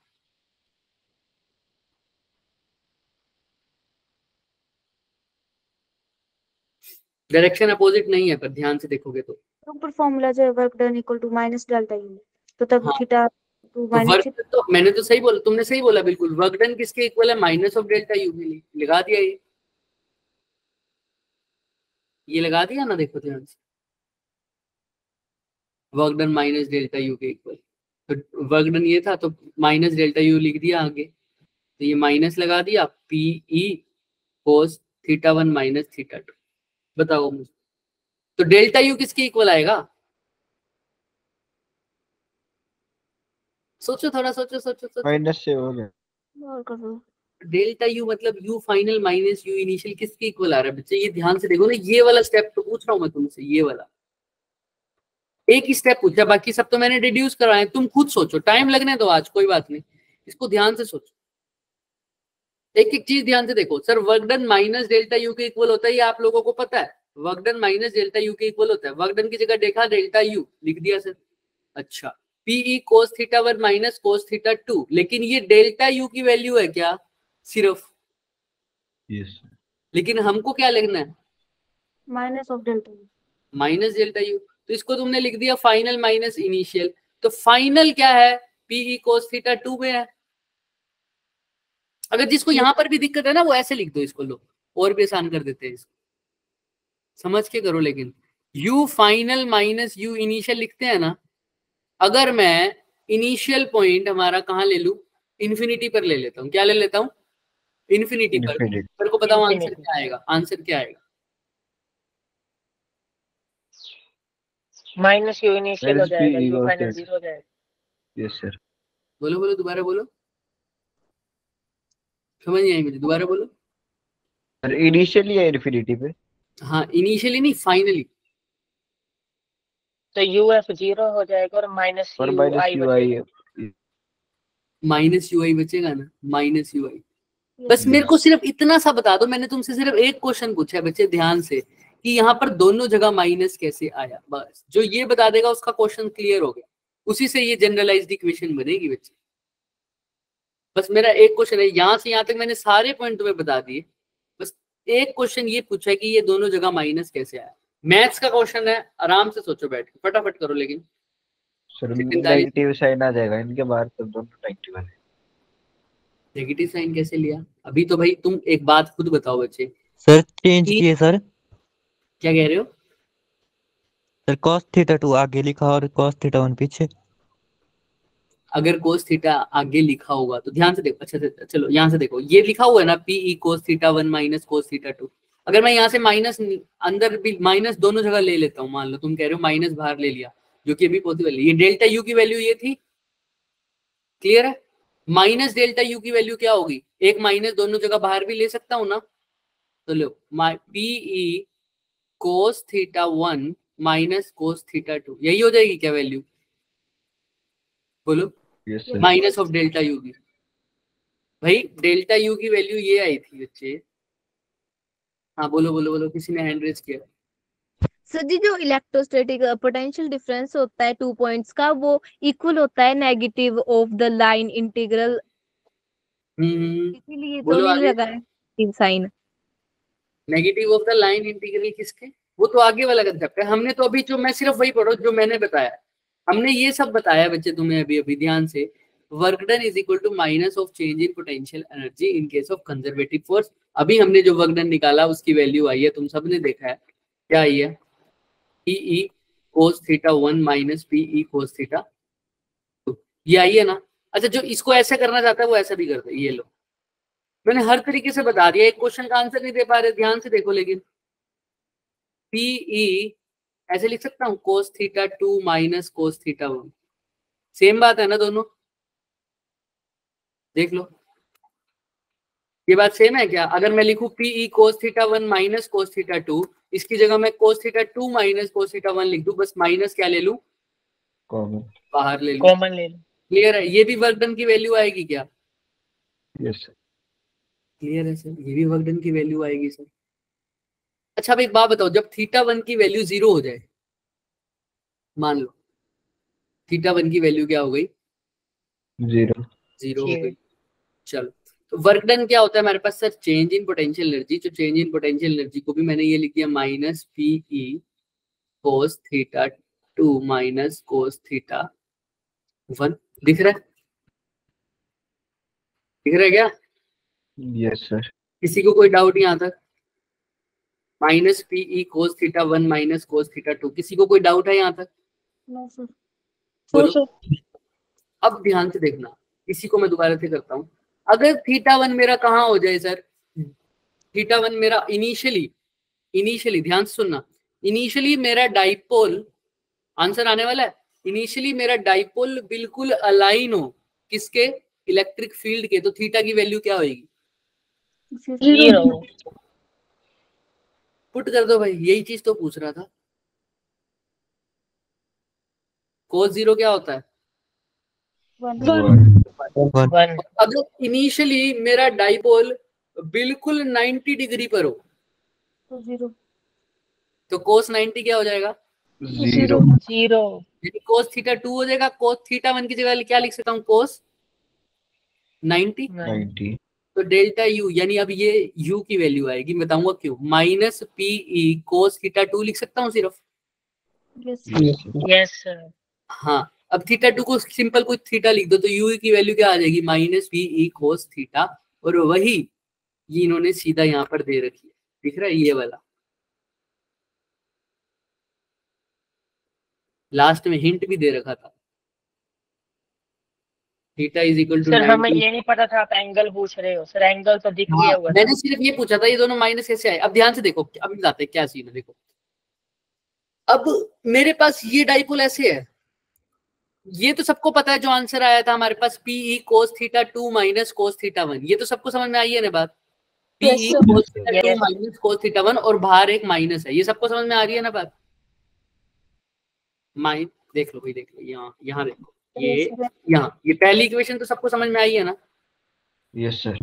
Speaker 1: डायरेक्शन अपोजिट नहीं है, पर ध्यान से देखोगे तो
Speaker 4: ऊपर फॉर्मूला जो है work done equal to minus delta U, तो तब
Speaker 1: हाँ,
Speaker 4: थीटा टू
Speaker 1: तो
Speaker 4: माइनस
Speaker 1: वर्क तो मैंने तो सही बोला, तुमने सही बोला बिल्कुल, वर्क डन किसके इक्वल है, माइनस ऑफ डेल्टा यू के लिए लगा दिया, ये लगा दिया ना, देखो ध्यान से, work done minus delta U के इक्वल, तो वर्क डन ये था तो माइनस डेल्टा यू लिख दिया आगे, तो ये माइनस लगा दिया, पीई कोस θ1 माइनस θ2, बताओ मुझे, तो डेल्टा यू किसके इक्वल आएगा, सोचो थोड़ा, सोचो सोचो सोचो,
Speaker 2: माइनस से हो गया।
Speaker 4: और कर दो।
Speaker 1: डेल्टा यू मतलब you final minus you initial किसके इक्वल आ रहा है बच्चे? ये ध्यान से देखो ना, ये वाला स्टेप तो पूछ रहा हूँ मैं तुमसे, ये वाला एक ही स्टेप पूछा, बाकी सब तो मैंने डिड्यूस करवाए। तुम खुद सोचो, टाइम लगने दो आज, कोई बात नहीं, इसको ध्यान से सोचो, एक एक चीज ध्यान से देखो। Sir work done minus delta U के इक्वल होता है, ये आप लोगों को पता है, work done minus delta U के इक्वल होता है। वर्क डन की जगह देखा डेल्टा यू लिख दिया सर। अच्छा, PE cos theta 1 minus cos theta 2, लेकिन ये डेल्टा यू की वैल्यू है क्या सिर्फ?
Speaker 2: यस
Speaker 1: लेकिन हमको क्या लिखना है?
Speaker 4: Minus of delta you.
Speaker 1: Minus delta U, तो इसको तुमने लिख दिया फाइनल माइनस इनिशियल। तो फाइनल क्या है? पीई कोस थीटा 2 में है। अगर जिसको यहां पर भी दिक्कत है ना, वो ऐसे लिख दो इसको, लो और भी आसान कर देते हैं इसको, समझ के करो। लेकिन u final minus u initial लिखते हैं ना, अगर मैं इनिशियल पॉइंट हमारा कहाँ ले लूं, इन्फिनिटी पर ले लेता हूँ। क्या ले लेता हूँ? इन्फिनिटी पर।
Speaker 2: इनफिनिट
Speaker 1: मेरे को बताओ आंसर
Speaker 3: Infinity.
Speaker 1: क्या आएगा? आंसर क्या आएगा?
Speaker 3: माइनस यू इनिशियल हो
Speaker 2: Where is
Speaker 3: जाएगा,
Speaker 2: P
Speaker 3: you
Speaker 2: equals
Speaker 3: final
Speaker 2: this?
Speaker 3: 0 हो जाएगा।
Speaker 2: Yes sir.
Speaker 1: बोलो बोलो, दोबारा बोलो, समझ नहीं आई मुझे, दोबारा बोलो।
Speaker 2: सर इनिशियली या इनफिनिटी पे?
Speaker 1: हाँ इनिशियली नहीं, फाइनली।
Speaker 3: तो यूएफ 0 हो जाएगा और माइनस
Speaker 2: और
Speaker 3: यू
Speaker 2: माइनस
Speaker 3: आई
Speaker 2: यू आई।
Speaker 3: बचेगा।
Speaker 1: माइनस यू आई बचेगा ना, माइनस यू आई। बस मेरे को सिर्फ इतना सा बता दो, मैंने तुमसे सिर्फ एक क्वेश्चन पूछा है बच्चे ध्यान से, कि यहाँ पर दोनों जगह माइनस कैसे आया। बस जो ये बता देगा उसका क्वेश्चन क्लियर हो गया, उसी से ये जनरलाइज्ड इक्वेशन बनेगी बच्चे। बस मेरा एक क्वेश्चन है, यहाँ से यहाँ तक मैंने सारे पॉइंट तुम्हें बता दिए, बस एक क्वेश्चन ये पूछा है कि ये दोनों जगह माइनस कैसे आया। मैथ्स का क्वेश्चन है, आराम से सोचो बैठ के, फटाफट करो। लेकिन
Speaker 2: सर
Speaker 1: चिंता नहीं,
Speaker 2: नेगेटिव साइन आ जाएगा इनके बाहर, तब दोनों नेगेटिव है।
Speaker 1: नेगेटिव साइन कैसे लिया? अभी तो भाई तुम एक बात खुद बताओ बच्चे।
Speaker 5: सर चेंज
Speaker 1: कि-
Speaker 5: किए सर।
Speaker 1: क्या कह रहे हो?
Speaker 5: सर cos थीटा 2 आगे लिखा और cos थीटा 1 पीछे।
Speaker 1: अगर कोस थीटा आगे लिखा होगा तो ध्यान से देखो। अच्छा चलो यहाँ से देखो, ये लिखा हुआ है ना PE cos theta 1 minus cos theta 2। अगर मैं यहाँ से माइनस अंदर भी माइनस दोनों जगह ले लेता हूँ, मान लो तुम कह रहे हो माइनस बाहर ले लिया, जो कि अभी पॉसिबल है। ये डेल्टा यू की वैल्यू ये थी, क्लियर है? माइनस डेल्टा यू की वैल्यू क्या होगी? एक माइनस दोनों जगह बाहर भी ले सकता हूँ ना, तो लो PE cos theta 1 minus cos theta 2, यही हो जाएगी क्या वैल्यू? बोलो।
Speaker 2: Yes sir.
Speaker 1: Minus of delta U की, भाई डेल्टा यू की वैल्यू ये आई थी बच्चे। हाँ बोलो बोलो बोलो, किसी ने हैंड रेज किया।
Speaker 6: सर जी जो इलेक्ट्रोस्टैटिक पोटेंशियल डिफरेंस होता है 2 पॉइंट्स का, वो इक्वल होता है negative of the line integral, इसीलिए तो
Speaker 1: बोलो
Speaker 6: नहीं
Speaker 1: आगे।
Speaker 6: लगा है sine.
Speaker 1: Negative of the line integral किसके? वो तो आगे वाला कंसेप्ट है। हमने तो अभी जो, मैं सिर्फ वही पढ़ो जो मैंने बताया, हमने ये सब बताया बच्चे तुम्हें अभी अभी, ध्यान से। Work done is equal to minus of change in potential energy in case of conservative force. अभी हमने जो वर्क डन निकाला उसकी वैल्यू आई है, तुम सबने देखा है क्या आई है? PE cos theta 1 minus PE cos theta 2, ये आई है ना। अच्छा, जो इसको ऐसे करना चाहता है वो ऐसा भी कर दे, ये लो, मैंने हर तरीके से बता दिया। एक क्वेश्चन का आंसर नहीं दे पा रहे, ध्यान से देखो। लेकिन पीई ऐसे लिख सकता हूँ, कोस theta 2 minus cos theta 1, same बात है ना दोनों? देख लो, ये बात सेम है क्या? अगर मैं लिखूं PE cos theta 1 minus cos theta 2, इसकी जगह मैं cos theta 2 minus cos theta 1 लिख दूं, बस माइनस क्या ले लूं?
Speaker 2: कॉमन।
Speaker 1: बाहर ले लूं।
Speaker 3: कॉमन ले लो।
Speaker 1: क्लियर है? ये भी वर्क डन की वैल्यू आएगी क्या?
Speaker 2: Yes sir.
Speaker 1: क्लियर है सर? ये भी वर्क डन की वैल्यू आएगी सर। अच्छा अब एक बात बताओ, जब थीटा 1 की वैल्यू 0 हो जाए, मान लो थीटा 1 की वैल्यू क्या हो गई? 0 हो गई। चलो, तो वर्क डन क्या होता है हमारे पास sir? Change in potential energy. जो चेंज इन पोटेंशियल एनर्जी को भी मैंने ये लिख दिया minus PE cos theta 2 minus cos theta 1। दिख रहा है? दिख रहा है क्या?
Speaker 2: Yes sir.
Speaker 1: किसी को कोई डाउट यहाँ तक? Minus PE cos theta 1 minus cos theta 2, किसी को कोई डाउट है यहाँ तक?
Speaker 4: No sir.
Speaker 1: बोलो। अब ध्यान से देखना, इसी को मैं दोबारा से करता हूँ। अगर थीटा 1 मेरा कहाँ हो जाए सर? थीटा 1 मेरा इनिशियली ध्यान से सुनना, इनिशियली मेरा डाइपोल, आंसर आने वाला है, इनिशियली मेरा डाइपोल बिल्कुल अलाइन हो किसके? इलेक्ट्रिक फील्ड के, तो थीटा की वैल्यू क्या होगी?
Speaker 3: 0
Speaker 1: पुट कर दो भाई, यही चीज तो पूछ रहा था। cos 0 क्या होता है?
Speaker 3: 1
Speaker 1: अगर इनिशियली मेरा डाइपोल बिल्कुल 90 डिग्री पर हो
Speaker 4: तो 0
Speaker 1: तो cos 90 क्या हो जाएगा?
Speaker 2: 0
Speaker 1: यानी cos थीटा 2 हो जाएगा। cos थीटा 1 की जगह क्या लिख सकता हूँ? cos 90।
Speaker 2: 90
Speaker 1: तो डेल्टा u, यानी अब ये u की वैल्यू आएगी, मैं बताऊंगा क्यों। माइनस पीई cos थीटा 2 लिख सकता हूँ सिर्फ।
Speaker 3: Yes sir.
Speaker 1: हाँ, अब थीटा 2 को सिंपल कुछ थीटा लिख दो तो u की वैल्यू क्या आ जाएगी? Minus PE cos theta. और वही ये इन्होंने सीधा यहाँ पर दे रखी है, दिख रहा है ये वाला। लास्ट में हिंट भी दे रखा था, theta is equal to
Speaker 3: sir हमें
Speaker 1: 90।
Speaker 3: ये नहीं पता था आप एंगल पूछ रहे हो। सर एंगल तो दिख
Speaker 1: हाँ,
Speaker 3: गया हुआ था।
Speaker 1: मैंने सिर्फ ये पूछा था ये दोनों माइनस कैसे आए। अब ध्यान से देखो, अब बताते हैं क्या सीन है। देखो, अब मेरे पास ये डाइपोल ऐसे है, ये तो सबको पता है जो आंसर आया था हमारे पास, PE cos theta 2 minus cos theta 1। ये तो सबको समझ में आई है ना बात? PE cos theta 2
Speaker 3: Yes.
Speaker 1: Minus cos theta 1 और बाहर एक माइनस है, ये सबको समझ में आ रही है ना बात? माइन देख लो भाई, देख लो यहाँ, यहाँ देखो, ये यहाँ, ये पहली इक्वेशन तो सबको समझ में आई है ना?
Speaker 2: Yes sir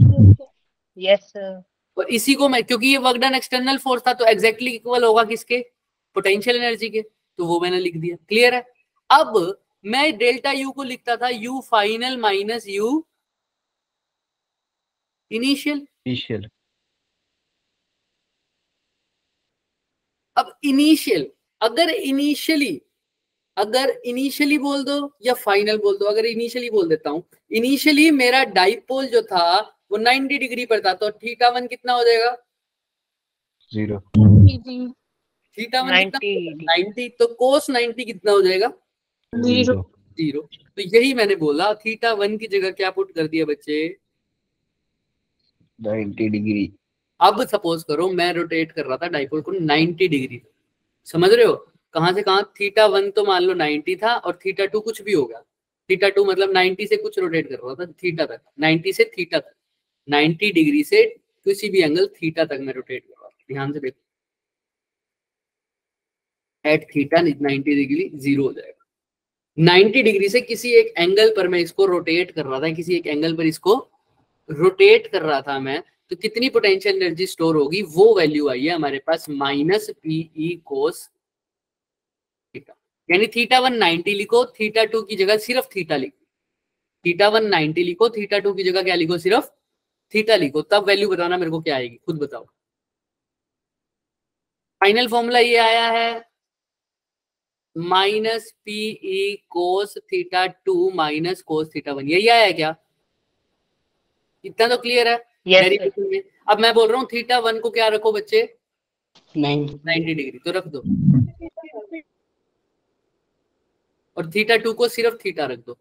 Speaker 3: yes sir.
Speaker 1: और इसी को मैं, क्योंकि ये वर्क डन एक्सटर्नल फोर्स था तो एग्जैक्टली इक्वल होगा किसके? पोटेंशियल एनर्जी के। तो वो मैंने लिख दिया। क्लियर है? अब मैं डेल्टा यू को लिखता था you final minus you initial.
Speaker 2: Initial
Speaker 1: अब इनिशियल, अगर इनिशियली बोल दो या फाइनल बोल दो, अगर इनिशियली बोल देता हूं, इनिशियली मेरा डाइपोल जो था वो 90 डिग्री पर था, तो थीटा 1 कितना हो जाएगा?
Speaker 2: 0
Speaker 1: थीटा 1 कितना? 90। तो cos 90 कितना हो जाएगा?
Speaker 2: 0
Speaker 1: 0। तो यही मैंने बोला, थीटा 1 की जगह क्या पुट कर दिया बच्चे?
Speaker 2: 90 डिग्री।
Speaker 1: अब सपोज करो मैं रोटेट कर रहा था डाइपोल को 90 डिग्री, समझ रहे हो? कहां से कहां? थीटा 1 तो मान लो 90 था और थीटा 2 कुछ भी होगा। थीटा 2 मतलब 90 से कुछ रोटेट कर रहा था थीटा तक, 90 से थीटा तक, 90 डिग्री से किसी भी एंगल थीटा तक मैं रोटेट कर रहा था। ध्यान से देखो, एट थीटा 90 डिग्री 0 हो जाएगा। 90 डिग्री से किसी एक एंगल पर मैं इसको रोटेट कर रहा था, किसी एक एंगल पर इसको रोटेट कर रहा था मैं, तो कितनी पोटेंशियल एनर्जी स्टोर होगी? वो वैल्यू आई है हमारे पास माइनस पीई कोस थीटा। यानी थीटा 1 90 लिखो, थीटा 2 की जगह सिर्फ थीटा लिखो। थीटा 1 90 लिखो, थीटा 2 की जगह क्या लिखो? सिर्फ थीटा लिखो। तब वैल्यू बताना मेरे को क्या आएगी, खुद बताओ। फाइनल फॉर्मूला ये आया है minus PE cos theta 2 minus cos theta 1। यही आया है क्या? इतना तो क्लियर है डेरिवेशन में। अब मैं बोल रहा हूँ थीटा 1 को क्या रखो बच्चे? 90 डिग्री, तो रख दो। और थीटा 2 को सिर्फ थीटा रख दो,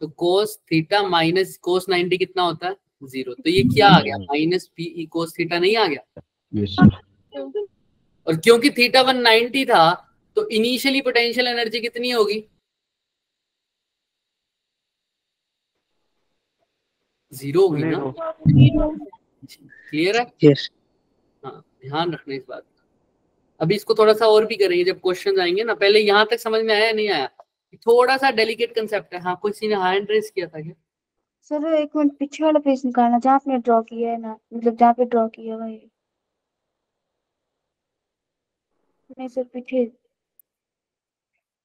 Speaker 1: तो कोस थीटा माइनस कोस 90 कितना होता है? 0। तो ये क्या आ गया? माइनस पीई कोस थीटा नहीं आ गया?
Speaker 2: यस सर
Speaker 1: और क्योंकि थीटा 1 90 था तो इनिशियली पोटेंशियल एनर्जी कितनी होगी? 0 होगी ना? क्लियर है?
Speaker 5: यस
Speaker 1: हाँ, ध्यान रखना इस बात का। अभी इसको थोड़ा सा और भी करेंगे जब क्वेश्चन आएंगे ना। पहले यहाँ तक समझ में आया नहीं आया? थोड़ा सा डेलिकेट कंसेप्ट है। हाँ, किसी ने हैंड रेस किया था क्या?
Speaker 4: सर 1 मिनट पीछे वाला पेज निकालना जहाँ आपने ड्रॉ किया है ना, मतलब जहाँ पे ड्रॉ किया हुआ है। नहीं सर पीछे।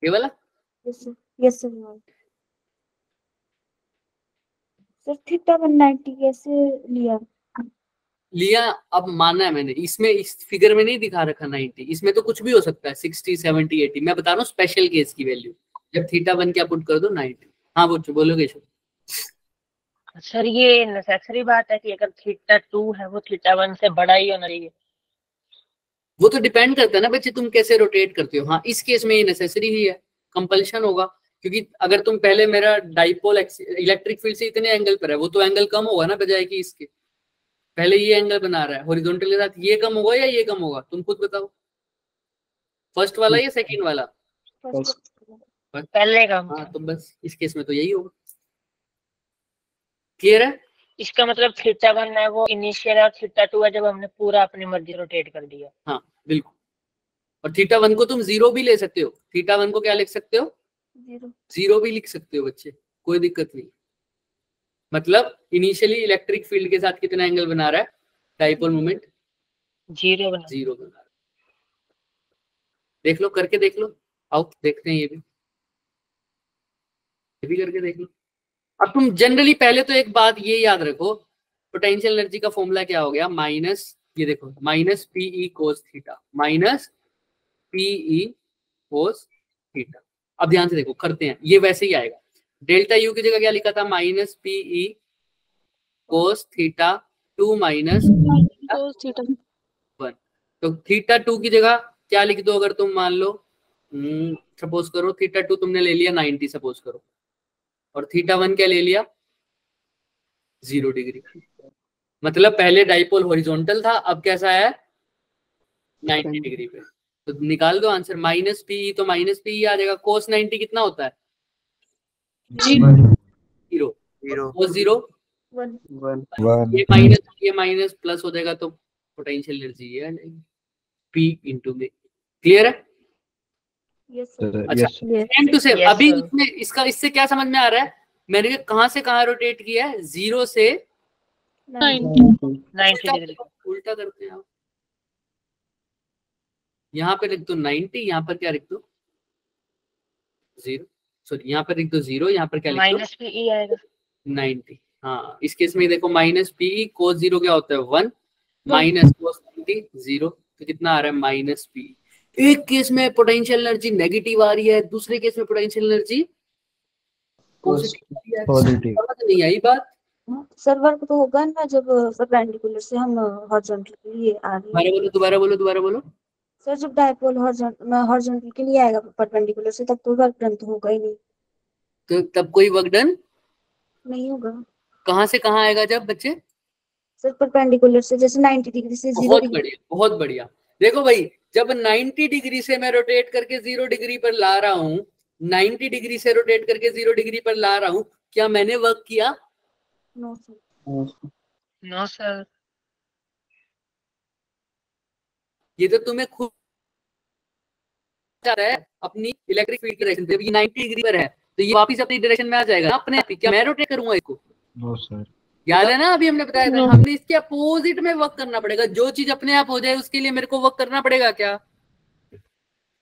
Speaker 1: ये वाला?
Speaker 4: Yes sir, yes sir. Sir theta 190 कैसे लिया?
Speaker 1: अब माना है मैंने, इसमें इस फिगर में नहीं दिखा रखा 90, इसमें तो कुछ भी हो सकता है, 60 70 80। मैं बता रहा हूँ स्पेशल केस की वैल्यू, जब थीटा 1 क्या पुट कर दो 90। हाँ बोलोगे
Speaker 3: सर ये नेसेसरी बात है कि अगर थीटा 2 है वो थीटा 1 से बड़ा ही होना चाहिए?
Speaker 1: वो तो डिपेंड करता है ना बच्चे तुम कैसे रोटेट करते हो। हाँ, इस केस में ये नेसेसरी ही है, कंपल्शन होगा। क्योंकि अगर तुम पहले मेरा डाइपोल इलेक्ट्रिक फील्ड से इतने एंगल पर है, वो तो एंगल कम होगा ना बजाय कि इसके। पहले ये एंगल बना रहा है हॉरिजॉन्टल के साथ, ये कम होगा या ये कम होगा? तुम खुद बताओ, फर्स्ट वाला या सेकंड वाला?
Speaker 3: पहले का।
Speaker 1: हाँ, तो बस इस केस में तो यही होगा। क्लियर है?
Speaker 3: इसका मतलब थीटा 1 है वो इनिशियल और थीटा 2 है जब हमने पूरा अपनी मर्जी रोटेट कर दिया।
Speaker 1: हाँ बिल्कुल। और थीटा 1 को तुम 0 भी ले सकते हो, थीटा 1 को क्या लिख सकते हो, 0 भी लिख सकते हो बच्चे, कोई दिक्कत नहीं। मतलब इनिशियली इलेक्ट्रिक फील्ड के साथ कितना एंगल बना रहा है डाइपोल मोमेंट,
Speaker 3: 0 बना।
Speaker 1: 0 बना रहा है। देख लो, करके देख लो, आओ देखते हैं ये भी करके देख लो। अब तुम जनरली पहले तो एक बात ये याद रखो, पोटेंशियल एनर्जी का फॉर्मूला क्या हो गया, माइनस, ये देखो minus PE cos theta, minus PE cos theta. अब ध्यान से देखो, करते हैं, ये वैसे ही आएगा। डेल्टा यू की जगह क्या लिखा था, minus PE cos theta 2 minus
Speaker 6: cos theta
Speaker 1: 1। तो थीटा 2 की जगह क्या लिख दो, अगर तुम मान लो सपोज करो थीटा 2 तुमने ले लिया 90 सपोज करो, और थीटा 1 क्या ले लिया 0 डिग्री। मतलब पहले डाइपोल हॉरिजॉन्टल था, अब कैसा है 90 डिग्री पे। तो निकाल दो आंसर, माइनस पी, तो माइनस पी आ जाएगा। कोस 90 कितना होता है 0, कोस 0
Speaker 2: 1
Speaker 1: ये माइनस प्लस हो जाएगा, तो पोटेंशियल एनर्जी ये आ जाएगी पी इंटू में। क्लियर है? अच्छा, सेम टू सेम। अभी इसमें इससे क्या समझ में आ रहा है, मैंने कहां से कहां रोटेट किया है, 0 से
Speaker 3: 90 डिग्री।
Speaker 1: उल्टा करते हैं आप, यहाँ पे लिख दो 90, यहाँ पर क्या लिख दो 0, सॉरी यहाँ पर लिख दो 0, यहाँ पर क्या लिख दो
Speaker 3: माइनस पी आएगा
Speaker 1: 90। हाँ, इस केस में देखो माइनस पी कोस 0 क्या होता है 1, माइनस कोस 90 0, तो कितना आ रहा है माइनस पी। एक केस में पोटेंशियल एनर्जी नेगेटिव आ रही है, दूसरे केस में पोटेंशियल एनर्जी पॉजिटिव। नहीं आई बात?
Speaker 4: सर वर्क तो होगा ना जब परपेंडिकुलर से हम हॉरिजॉन्टल के लिए आ रहे हैं।
Speaker 1: दोबारा बोलो।
Speaker 4: सर जब डाइपोल हॉरिजॉन्टल के लिए आएगा परपेंडिकुलर से, तब तो वर्क डन तो होगा ही नहीं।
Speaker 1: तो तब कोई वर्क डन
Speaker 4: नहीं होगा।
Speaker 1: कहां से कहां आएगा जब बच्चे,
Speaker 4: सर परपेंडिकुलर से, जैसे 90 डिग्री से 0
Speaker 1: बहुत बढ़िया, बहुत बढ़िया। देखो भाई, जब 90 डिग्री से मैं रोटेट करके 0 डिग्री पर ला रहा हूं, 90 डिग्री से रोटेट करके 0 डिग्री पर ला रहा हूं, क्या मैंने वर्क किया?
Speaker 4: No sir.
Speaker 3: No sir.
Speaker 1: ये तो तुम्हें खुद है अपनी इलेक्ट्रिक फील्ड की डायरेक्शन। जब ये 90 डिग्री पर है तो ये वापस अपनी डायरेक्शन में आ जाएगा ना अपने आप ही। क्या मैं रोटेट करूंगा इसको?
Speaker 2: No sir.
Speaker 1: याद है ना, अभी हमने बताया था, हमने इसके अपोजिट में वर्क करना पड़ेगा। जो चीज अपने आप हो जाए उसके लिए मेरे को वर्क करना पड़ेगा क्या?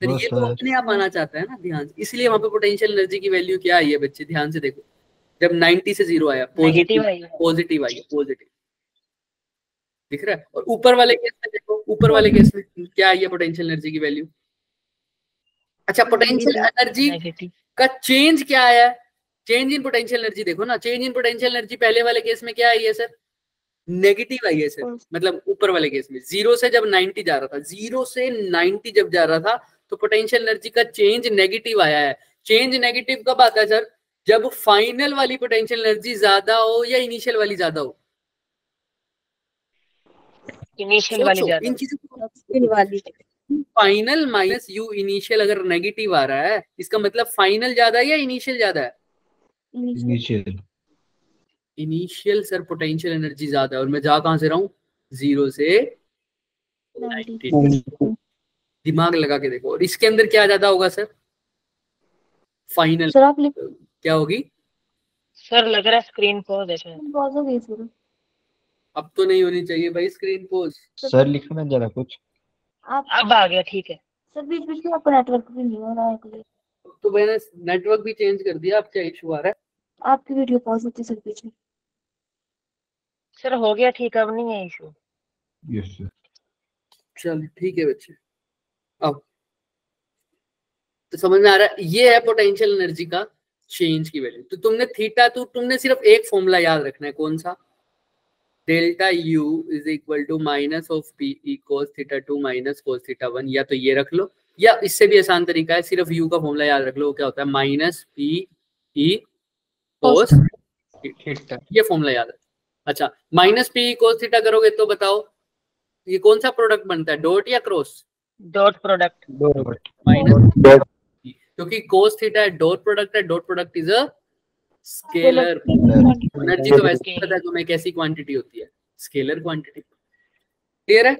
Speaker 1: फिर ये तो अपने आप आना चाहता है ना, ध्यान से। इसलिए वहां पे पोटेंशियल एनर्जी की वैल्यू क्या आई है बच्चे, ध्यान से देखो। जब 90 से 0 आया, पॉजिटिव आई है, पॉजिटिव दिख रहा है। और ऊपर वाले केस में देखो, ऊपर वाले केस में क्या आई है पोटेंशियल एनर्जी की वैल्यू। अच्छा, पोटेंशियल एनर्जी का चेंज क्या आया है, चेंज इन पोटेंशियल एनर्जी देखो ना। चेंज इन पोटेंशियल एनर्जी पहले वाले केस में क्या आई है सर, नेगेटिव आई है सर। मतलब ऊपर वाले केस में 0 से जब 90 जा रहा था, 0 से 90 जब जा रहा था, तो पोटेंशियल एनर्जी का चेंज नेगेटिव आया है। चेंज नेगेटिव कब आता है सर, जब फाइनल वाली पोटेंशियल एनर्जी ज्यादा हो या इनिशियल वाली ज्यादा हो।
Speaker 3: इनिशियल वाली ज्यादा।
Speaker 1: इन चीजों, फाइनल माइनस यू इनिशियल अगर नेगेटिव आ रहा है, इसका मतलब फाइनल ज्यादा है या इनिशियल ज्यादा है? इनिशियल सर पोटेंशियल एनर्जी ज्यादा है, और मैं जा कहां से रहा हूं 0 से 90। दिमाग लगा के देखो। और इसके अंदर क्या ज्यादा होगा सर, फाइनल
Speaker 4: सर आप
Speaker 1: क्या होगी?
Speaker 3: सर लग रहा है स्क्रीन पॉज है सर।
Speaker 4: पॉज हो गई सर।
Speaker 1: अब तो नहीं होनी चाहिए भाई स्क्रीन पॉज।
Speaker 2: सर लिखना जरा कुछ।
Speaker 4: आप
Speaker 3: अब आ गया, ठीक है
Speaker 4: सर। बीच बीच में आपका नेटवर्क भी नहीं हो रहा है।
Speaker 1: तो मैंने नेटवर्क भी चेंज कर दिया, अब क्या इशू आ रहा है?
Speaker 4: आपकी वीडियो पॉज होती सर बीच में।
Speaker 3: सर हो गया ठीक, अब नहीं है इशू।
Speaker 2: Yes sir.
Speaker 1: चल ठीक है बच्चे, अब तो समझ में आ रहा है। ये है पोटेंशियल एनर्जी का चेंज की वैल्यू। तो तुमने थीटा, तो तुमने सिर्फ एक फॉर्मूला याद रखना है, कौन सा, delta U is equal to minus of P cos theta 2 minus cos theta 1। या तो ये रख लो, या इससे भी आसान तरीका है, सिर्फ यू का फॉर्मूला याद रख लो। वो क्या होता है, minus P E cos theta, ये फॉर्मूला याद है। अच्छा, माइनस पी कोस थीटा करोगे तो बताओ ये कौन सा प्रोडक्ट बनता है, डॉट या क्रॉस?
Speaker 3: Dot product.
Speaker 1: माइनस, क्योंकि कोस थीटा डॉट प्रोडक्ट है, dot product is a scalar energy तो वैसे ही पता है तुम्हें कैसी क्वांटिटी होती है, स्केलर क्वांटिटी। क्लियर है?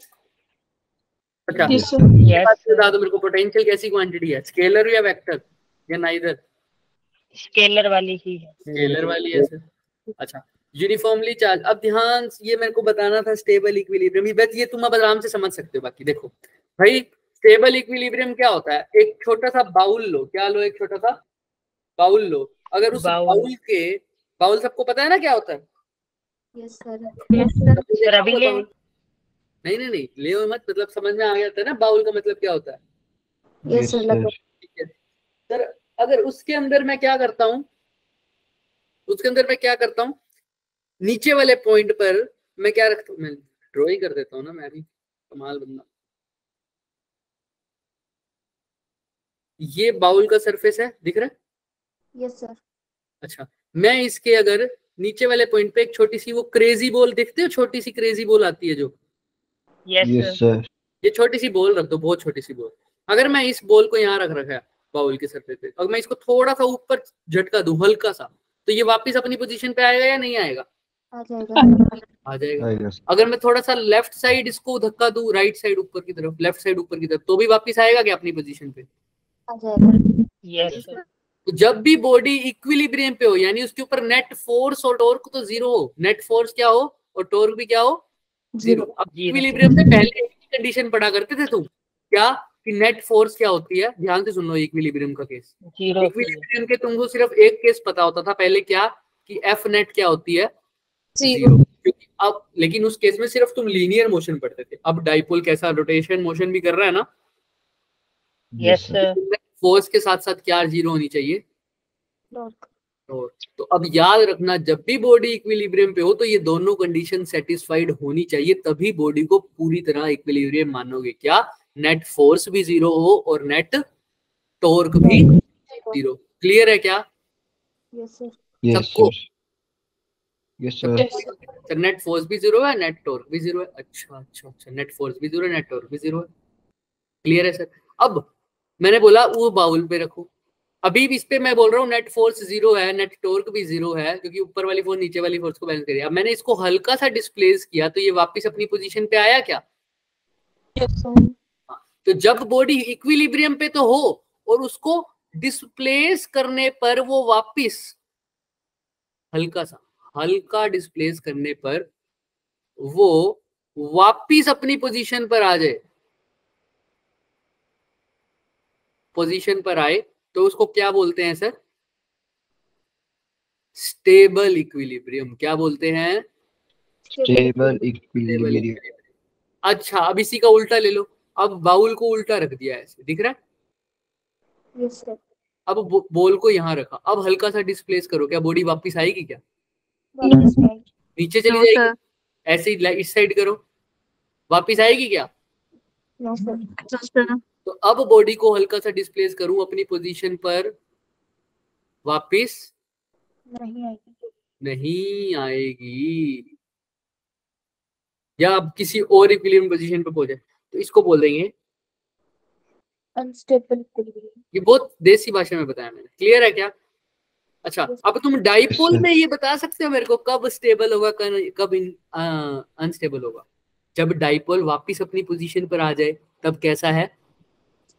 Speaker 1: अच्छा ये बात बता दो मेरे को, पोटेंशियल कैसी क्वांटिटी है, स्केलर या वेक्टर या नाइदर?
Speaker 3: स्केलर वाली ही है।
Speaker 1: स्केलर वाली है सर। अच्छा यूनिफॉर्मली चार्ज। अब ध्यान, ये मेरे को बताना था स्टेबल इक्विलिब्रियम, बस ये तुम अब आराम से समझ सकते हो। बाकी देखो भाई, स्टेबल इक्विलिब्रियम क्या होता है? एक छोटा सा बाउल लो, क्या लो? एक छोटा सा बाउल लो। अगर उस बाउल के, बाउल सबको पता है ना क्या होता है?
Speaker 4: Yes sir.
Speaker 3: सर अभी ले
Speaker 1: नहीं नहीं नहीं ले मत, मतलब समझ में आ गया था ना बाउल का मतलब क्या होता है?
Speaker 4: यस सर लगा।
Speaker 1: ठीक है सर। अगर उसके अंदर मैं क्या करता हूँ, उसके अंदर मैं क्या करता हूँ, नीचे वाले पॉइंट पर मैं क्या रखता हूँ, मैं ड्रॉइंग कर देता हूँ ना, मैं भी कमाल बंदा। ये बाउल का सरफेस है, दिख रहा है?
Speaker 4: Yes sir.
Speaker 1: अच्छा मैं इसके अगर नीचे वाले पॉइंट पे एक छोटी सी वो क्रेजी बॉल, देखते हो छोटी सी क्रेजी बॉल आती है जो,
Speaker 3: यस सर,
Speaker 1: ये छोटी सी बॉल रख दो, बहुत छोटी सी बॉल। अगर मैं इस बॉल को यहाँ रख रखा है बाउल के सरफेस पे, अगर मैं इसको थोड़ा सा ऊपर झटका दूं हल्का सा, तो ये वापस अपनी पोजीशन पे आएगा या नहीं आएगा?
Speaker 4: आ जाएगा।
Speaker 1: आ जाएगा। अगर मैं थोड़ा सा लेफ्ट साइड इसको धक्का दूं, राइट साइड ऊपर की तरफ, लेफ्ट साइड ऊपर की तरफ, तो भी वापस आएगा क्या अपनी पोजीशन पे?
Speaker 4: आ जाएगा।
Speaker 3: Yes sir.
Speaker 1: तो जब भी बॉडी इक्विलिब्रियम पे हो, यानी उसके ऊपर नेट फोर्स और टॉर्क तो जीरो हो, नेट फोर्स क्या हो और टॉर्क भी क्या हो? जीरो। अब इक्विलिब्रियम से पहले कंडीशन पढ़ा करते थे तुम, क्या कि नेट फोर्स क्या होती है? ध्यान से सुन लो इक्विलिब्रियम का केस। इक्विलिब्रियम के तुमको सिर्फ एक केस पता होता था पहले, क्या कि एफ नेट क्या होती है? जीरो। क्योंकि अब लेकिन उस केस में सिर्फ तुम लीनियर मोशन पढ़ते थे। अब डाइपोल कैसा रोटेशन मोशन भी कर रहा है ना?
Speaker 3: Yes sir.
Speaker 1: फोर्स के साथ साथ क्या जीरो होनी चाहिए?
Speaker 4: टॉर्क।
Speaker 1: तो अब याद रखना, जब भी बॉडी इक्विलिब्रियम पे हो तो ये दोनों कंडीशन सेटिस्फाइड होनी चाहिए, तभी बॉडी को पूरी तरह इक्विलिब्रियम मानोगे। क्या? नेट फोर्स भी जीरो हो और नेट टॉर्क भी जीरो। क्लियर है क्या?
Speaker 4: Yes sir.
Speaker 1: सबको?
Speaker 2: Yes sir.
Speaker 1: नेट फोर्स भी जीरो है, नेट टॉर्क भी जीरो है। अच्छा अच्छा अच्छा, नेट फोर्स भी जीरो है, नेट टॉर्क भी जीरो है। क्लियर है सर? अब मैंने बोला वो बाउल पे रखो, अभी भी इस पे मैं बोल रहा हूँ नेट फोर्स जीरो है, नेट टॉर्क भी जीरो है, क्योंकि ऊपर वाली फोर्स नीचे वाली फोर्स को बैलेंस करिए। अब मैंने इसको हल्का सा डिस्प्लेस किया तो ये वापस अपनी पोजीशन पे आया क्या? तो जब बॉडी इक्विलिब्रियम पे तो हो और उसको डिस्प्लेस करने पर वो वापस हल्का डिस्प्लेस करने पर वो वापस अपनी पोजीशन पर आ जाए, पोजीशन पर आए, तो उसको क्या बोलते हैं सर? Stable equilibrium. क्या बोलते हैं?
Speaker 2: Stable equilibrium.
Speaker 1: अच्छा अब इसी का उल्टा ले लो। अब बाउल को उल्टा रख दिया ऐसे, दिख रहा है?
Speaker 4: Yes sir.
Speaker 1: अब बॉल को यहाँ रखा, अब हल्का सा डिस्प्लेस करो, क्या बॉडी वापस आएगी क्या? नीचे चली जाएगी। ऐसे ही इस साइड करो, वापस आएगी क्या?
Speaker 4: No sir.
Speaker 1: तो अब बॉडी को हल्का सा डिस्प्लेस करूं अपनी पोजीशन पर, वापस
Speaker 4: नहीं आएगी।
Speaker 1: नहीं आएगी। या अब किसी और इक्विलिब्रियम पोजीशन पे पहुंचे तो इसको बोल देंगे
Speaker 4: अनस्टेबल इक्विलिब्रियम।
Speaker 1: ये बहुत देसी भाषा में बताया मैंने। क्लियर है क्या? अच्छा अब तुम डाइपोल में ये बता सकते हो मेरे को कब स्टेबल होगा, कब अनस्टेबल होगा? जब डाइपोल वापस अपनी पोजीशन पर आ जाए तब कैसा है?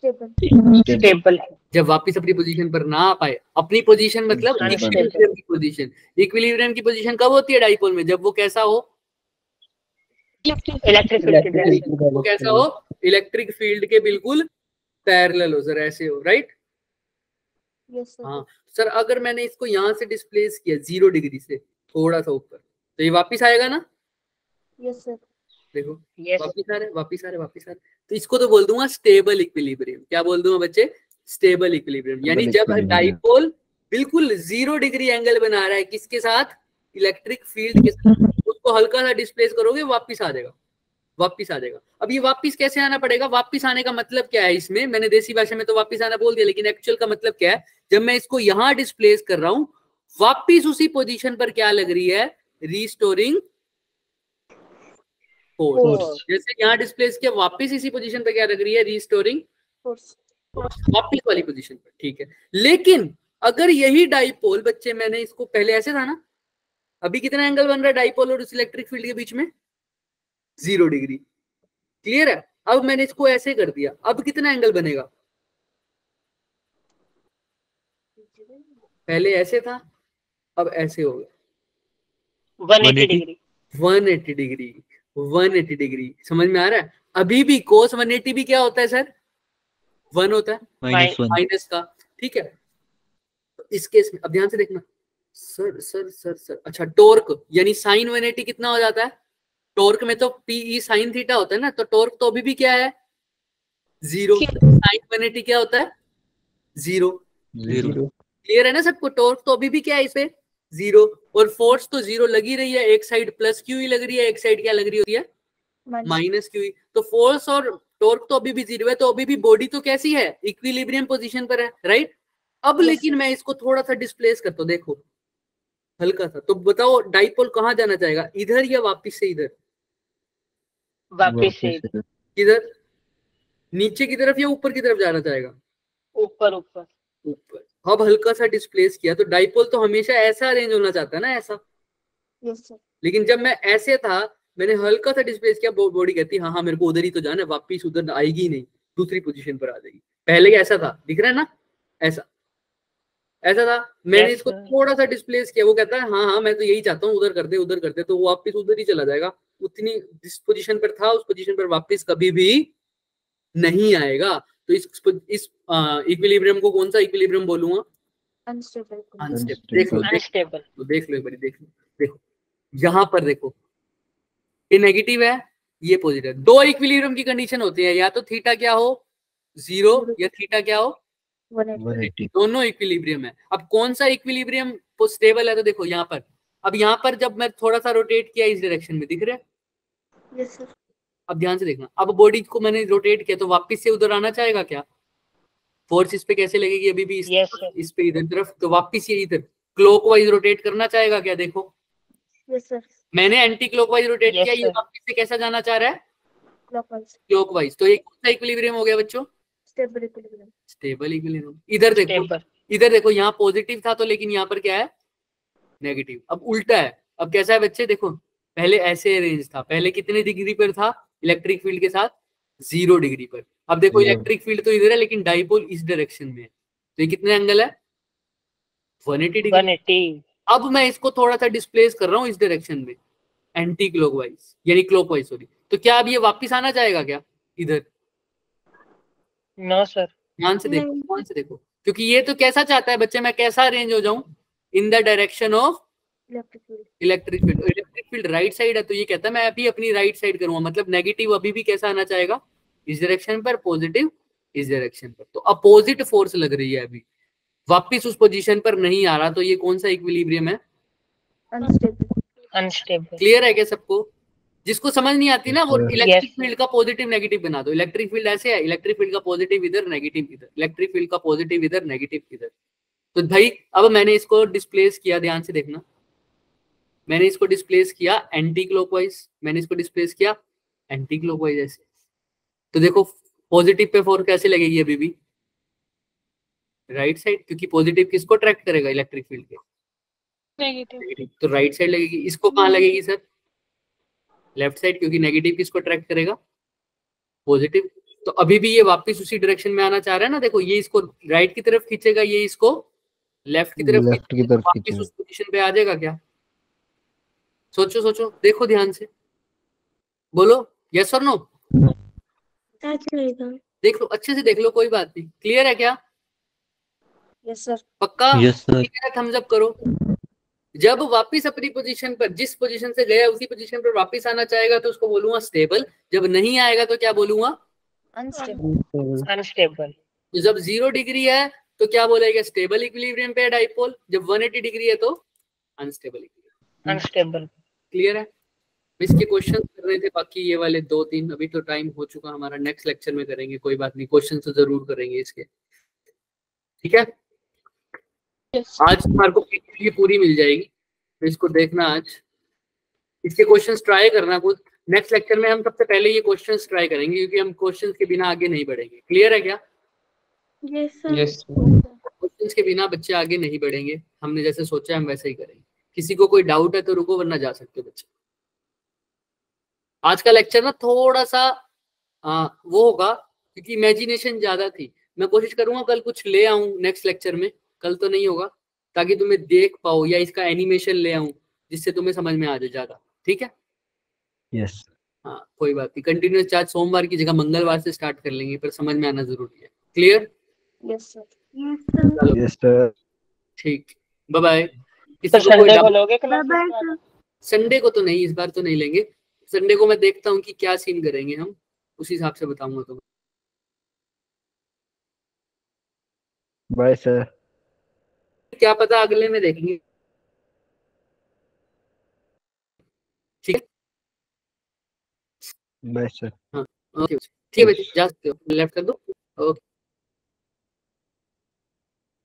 Speaker 3: स्टेबल।
Speaker 1: जब वापस अपनी पोजीशन पर ना आ पाए, अपनी पोजीशन मतलब इक्विलिब्रियम की पोजीशन। इक्विलिब्रियम की पोजीशन कब होती है डाइपोल में? जब वो कैसा हो? वो कैसा हो? इलेक्ट्रिक फील्ड के बिल्कुल पैरेलल हो सर, ऐसे हो, राइट?
Speaker 4: Yes sir.
Speaker 1: हाँ सर, अगर मैंने इसको यहाँ से डिस्प्लेस किया 0 डिग्री से थोड़ा सा ऊपर, तो ये वापस आएगा ना?
Speaker 4: Yes sir.
Speaker 1: देखो वापस आ रहे। तो इसको तो बोल दूंगा स्टेबल इक्विलिब्रियम। क्या बोल दूंगा बच्चे? Stable equilibrium. यानी जब डाइपोल बिल्कुल 0 डिग्री एंगल बना रहा है किसके साथ? इलेक्ट्रिक फील्ड के साथ, उसको हल्का सा डिस्प्लेस करोगे वापस आ जाएगा। अब ये वापस कैसे आना पड़ेगा? वापस आने का मतलब क्या है इसमें? मैंने देसी भाषा में तो वापस आना बोल दिया, लेकिन एक्चुअल का मतलब क्या है? जब मैं इसको यहां डिस्प्लेस कर रहा हूं, वापस उसी पोजीशन पर क्या लग रही है? Restoring force. जैसे यहाँ डिस्प्लेस किया, वापस इसी पोजीशन पे क्या लग रही है? रीस्टोरिंग फोर्स, वापस वाली पोजीशन पर। ठीक है, लेकिन अगर यही डाइपोल बच्चे, मैंने इसको पहले ऐसे था ना, अभी कितना एंगल बन रहा है डाइपोल और उस इलेक्ट्रिक फील्ड के बीच में? 0 डिग्री। क्लियर है? अब मैंने इसको ऐसे कर दिया, अब कितना एंगल बनेगा? पहले ऐसे था, अब ऐसे हो गया
Speaker 3: 180 डिग्री।
Speaker 1: 180 डिग्री। 180 डिग्री समझ में आ रहा है? अभी भी cos 180 भी क्या होता है सर? 1 होता है
Speaker 5: -1
Speaker 1: माइनस का। ठीक है, तो इस केस में अब ध्यान से देखना सर सर सर सर। अच्छा, टॉर्क यानी साइन 180 कितना हो जाता है? टॉर्क में तो पीई साइन थीटा होता है ना, तो टॉर्क तो अभी भी क्या है? 0। साइन 180 क्या होता है? 0।
Speaker 5: 0
Speaker 1: क्लियर है ना सबको? टॉर्क तो अभी भी क्या है इसे? 0। और फोर्स तो 0 लगी रही है, एक साइड प्लस क्यू ही लग रही है, एक साइड क्या लग रही होती है? Minus Q. तो फोर्स और टॉर्क तो अभी भी 0 है, तो अभी भी बॉडी तो कैसी है? इक्विलिब्रियम पोजीशन पर है, राइट? अब लेकिन मैं इसको थोड़ा सा डिस्प्लेस करता हूं, देखो हल्का सा। तो बताओ डाइपोल कहाँ जाना चाहेगा, इधर या वापिस से इधर?
Speaker 3: वापिस से
Speaker 1: किधर? नीचे की तरफ या ऊपर की तरफ जाना चाहेगा?
Speaker 3: ऊपर ऊपर
Speaker 1: ऊपर। अब हल्का सा डिस्प्लेस किया, तो डाइपोल तो हमेशा ऐसा अरेंज होना चाहता है ना, ऐसा।
Speaker 4: Yes sir.
Speaker 1: लेकिन जब मैं ऐसे था, मैंने हल्का सा डिस्प्लेस किया, बॉडी कहती है हाँ हाँ मेरे को उधर ही तो जाना है, वापिस उधर आएगी नहीं, दूसरी पोजीशन पर आ जाएगी। पहले ऐसा था, दिख रहा है ना? ऐसा ऐसा था। मैंने
Speaker 3: Yes,
Speaker 1: इसको
Speaker 3: sir.
Speaker 1: थोड़ा सा डिस्प्लेस किया, वो कहता है हाँ हाँ मैं तो यही चाहता हूँ, उधर कर दे, तो वो वापिस उधर ही चला जाएगा। उतनी जिस पोजीशन पर था उस पोजीशन पर वापिस कभी भी नहीं आएगा। तो इस इक्विलिब्रियम को कौन सा इक्विलिब्रियम बोलूंगा?
Speaker 4: अनस्टेबल।
Speaker 1: अनस्टेबल। देख लो
Speaker 3: अनस्टेबल।
Speaker 1: तो देख लो एक बार, देख लो, देखो यहाँ पर देखो, ये नेगेटिव है, ये पॉजिटिव। दो इक्विलिब्रियम की कंडीशन होती है, या तो थीटा क्या हो 0 या थीटा क्या हो
Speaker 2: 180
Speaker 1: दोनों इक्विलिब्रियम है। अब कौन सा इक्विलिब्रियम स्टेबल है? तो देखो यहाँ पर, अब यहाँ पर जब मैं थोड़ा सा रोटेट किया इस डायरेक्शन में, दिख रहा है?
Speaker 4: Yes sir.
Speaker 1: अब ध्यान से देखना, अब बॉडी को मैंने रोटेट किया तो वापस से उधर आना चाहेगा क्या? फोर्स इस पे कैसे लगेगी? अभी भी
Speaker 3: Yes, sir.
Speaker 1: इस पे इधर तरफ, तो वापस ये इधर क्लॉकवाइज रोटेट करना चाहेगा क्या? देखो
Speaker 4: यस सर।
Speaker 1: मैंने एंटी क्लॉकवाइज रोटेट
Speaker 3: Yes,
Speaker 1: किया, ये
Speaker 3: sir.
Speaker 1: वापस से कैसा जाना चाह रहा है?
Speaker 4: क्लॉकवाइज।
Speaker 1: क्लॉकवाइज। तो ये कौन सा इक्विलिब्रियम हो गया बच्चों?
Speaker 4: Stable equilibrium.
Speaker 1: Stable equilibrium. इधर देखो,
Speaker 3: Stable.
Speaker 1: इधर देखो, यहाँ पॉजिटिव था तो, लेकिन यहाँ पर क्या है? नेगेटिव। अब उल्टा है। अब कैसा है बच्चे? देखो पहले ऐसे रेंज था, पहले कितने डिग्री पर था इलेक्ट्रिक फील्ड के साथ? 0 डिग्री पर। अब देखो
Speaker 2: 0
Speaker 1: इलेक्ट्रिक फील्ड तो इधर है, लेकिन डाइपोल इस डायरेक्शन में है, तो ये कितने एंगल है? 180 डिग्री।
Speaker 3: 180.
Speaker 1: अब मैं इसको थोड़ा सा डिस्प्लेस कर रहा हूँ इस डायरेक्शन में, एंटी क्लॉकवाइज यानी क्लॉकवाइज सॉरी। तो क्या अब ये वापिस आना चाहेगा क्या इधर?
Speaker 3: No, sir.
Speaker 1: ध्यान से देखो,
Speaker 4: नहीं।
Speaker 1: ध्यान से देखो, क्योंकि ये तो कैसा चाहता है बच्चे, मैं कैसा अरेंज हो जाऊं? In the direction of
Speaker 4: electric field.
Speaker 1: Electric field. Electric field right side है, तो ये कहता है मैं अभी अपनी राइट साइड करूंगा, मतलब नेगेटिव अभी भी कैसा आना चाहेगा? इस डायरेक्शन पर, पॉजिटिव इस डायरेक्शन पर। तो अपोजिट फोर्स लग रही है, अभी वापिस उस पोजीशन पर नहीं आ रहा। तो ये कौन सा इक्विलिब्रियम है?
Speaker 4: अनस्टेबल।
Speaker 3: Unstable.
Speaker 1: क्लियर है क्या सबको? जिसको समझ नहीं आती ना, वो
Speaker 2: Yes, sir.
Speaker 1: Electric
Speaker 3: Yes.
Speaker 1: Field का पॉजिटिव नेगेटिव बना दो। इलेक्ट्रिक फील्ड ऐसे है, इलेक्ट्रिक फील्ड का पॉजिटिव इधर, नेगेटिव इधर, इलेक्ट्रिक फील्ड का पॉजिटिव इधर, नेगेटिव इधर। तो भाई अब मैंने इसको डिस्प्लेस किया, ध्यान से देखना, मैंने इसको डिस्प्लेस किया एंटी क्लॉकवाइज, मैंने इसको डिस्प्लेस किया एंटी क्लॉकवाइज ऐसे। तो देखो पॉजिटिव पे फोर्स कैसे लगेगी अभी भी? राइट साइड, क्योंकि पॉजिटिव किसको अट्रैक्ट करेगा? इलेक्ट्रिक फील्ड के नेगेटिव। तो राइट साइड लगेगी। इसको कहाँ लगेगी सर? लेफ्ट साइड, क्योंकि नेगेटिव किसको अट्रैक्ट करेगा? पॉजिटिव। तो अभी भी ये वापस उसी डायरेक्शन में आना चाह रहा है ना, देखो ये इसको राइट की तरफ खींचेगा, ये इसको लेफ्ट की तरफ
Speaker 2: लेफ्ट की तरफ
Speaker 1: वापस
Speaker 2: खींचेगा।
Speaker 1: उस पोजीशन पे आ जाएगा क्या? सोचो सोचो, देखो ध्यान से, बोलो यस और नो। देख लो, अच्छे से देख लो, कोई बात नहीं। क्लियर है क्या?
Speaker 4: Yes sir.
Speaker 1: पक्का?
Speaker 5: Yes sir.
Speaker 1: थम्स अप करो। जब वापस अपनी पोजीशन पर, जिस पोजीशन से गया उसी पोजीशन पर वापस आना चाहेगा तो उसको बोलूंगा स्टेबल। जब नहीं आएगा तो क्या बोलूंगा?
Speaker 4: अनस्टेबल।
Speaker 3: Unstable.
Speaker 1: तो जब 0 डिग्री है तो क्या बोलेगा? स्टेबल इक्विलिब्रियम पे है डाइपोल। जब 180 डिग्री है तो अनस्टेबल इक्विलिब्रियम।
Speaker 3: Unstable.
Speaker 1: क्लियर है? इसके क्वेश्चन कर रहे थे, बाकी ये वाले 2-3 अभी तो टाइम हो चुका हमारा, नेक्स्ट लेक्चर में करेंगे, कोई बात नहीं, क्वेश्चन तो जरूर करेंगे इसके। ठीक है, आज तुम्हारे को ये पूरी मिल जाएगी, तो इसको देखना आज, इसके क्वेश्चंस ट्राई करना खुद। नेक्स्ट लेक्चर में हम सबसे पहले ये क्वेश्चंस ट्राई करेंगे, क्योंकि हम क्वेश्चंस के बिना आगे नहीं बढ़ेंगे। क्लियर है क्या?
Speaker 4: Yes sir.
Speaker 3: Yes.
Speaker 1: क्वेश्चंस के बिना बच्चे आगे नहीं बढ़ेंगे, हमने जैसे सोचा हम वैसे ही करेंगे। किसी को कोई डाउट है तो रुको, वरना जा सकते हो बच्चे। आज का लेक्चर ना थोड़ा सा वो होगा क्योंकि इमेजिनेशन ज्यादा थी। मैं कोशिश करूंगा कल कुछ ले आऊं नेक्स्ट लेक्चर में, कल तो नहीं होगा, ताकि तुम्हें देख पाओ, या इसका एनिमेशन ले आऊं जिससे तुम्हें समझ में आ जाए ज्यादा। ठीक है?
Speaker 2: यस
Speaker 1: हाँ कोई बात नहीं, कंटिन्यूअस चार्ज सोमवार की जगह मंगलवार से स्टार्ट कर लेंगे, पर समझ में आना जरूरी है। Clear?
Speaker 4: Yes sir.
Speaker 2: Yes sir.
Speaker 1: ठीक, बाय बाय।
Speaker 3: तो
Speaker 1: किसी को कोई
Speaker 3: संडे को
Speaker 1: डाउट?
Speaker 3: लोगे क्लास?
Speaker 4: Bye sir.
Speaker 1: संडे को तो नहीं, इस बार तो नहीं लेंगे। संडे को मैं देखता हूँ कि क्या सीन करेंगे हम, उस हिसाब से बताऊंगा तुम्हें।
Speaker 2: Bye sir.
Speaker 1: क्या पता अगले में देखेंगे। ठीक है?
Speaker 2: Bye sir.
Speaker 1: हाँ ओके, ठीक है, जा सकते हो, लेफ्ट कर दो। ओके।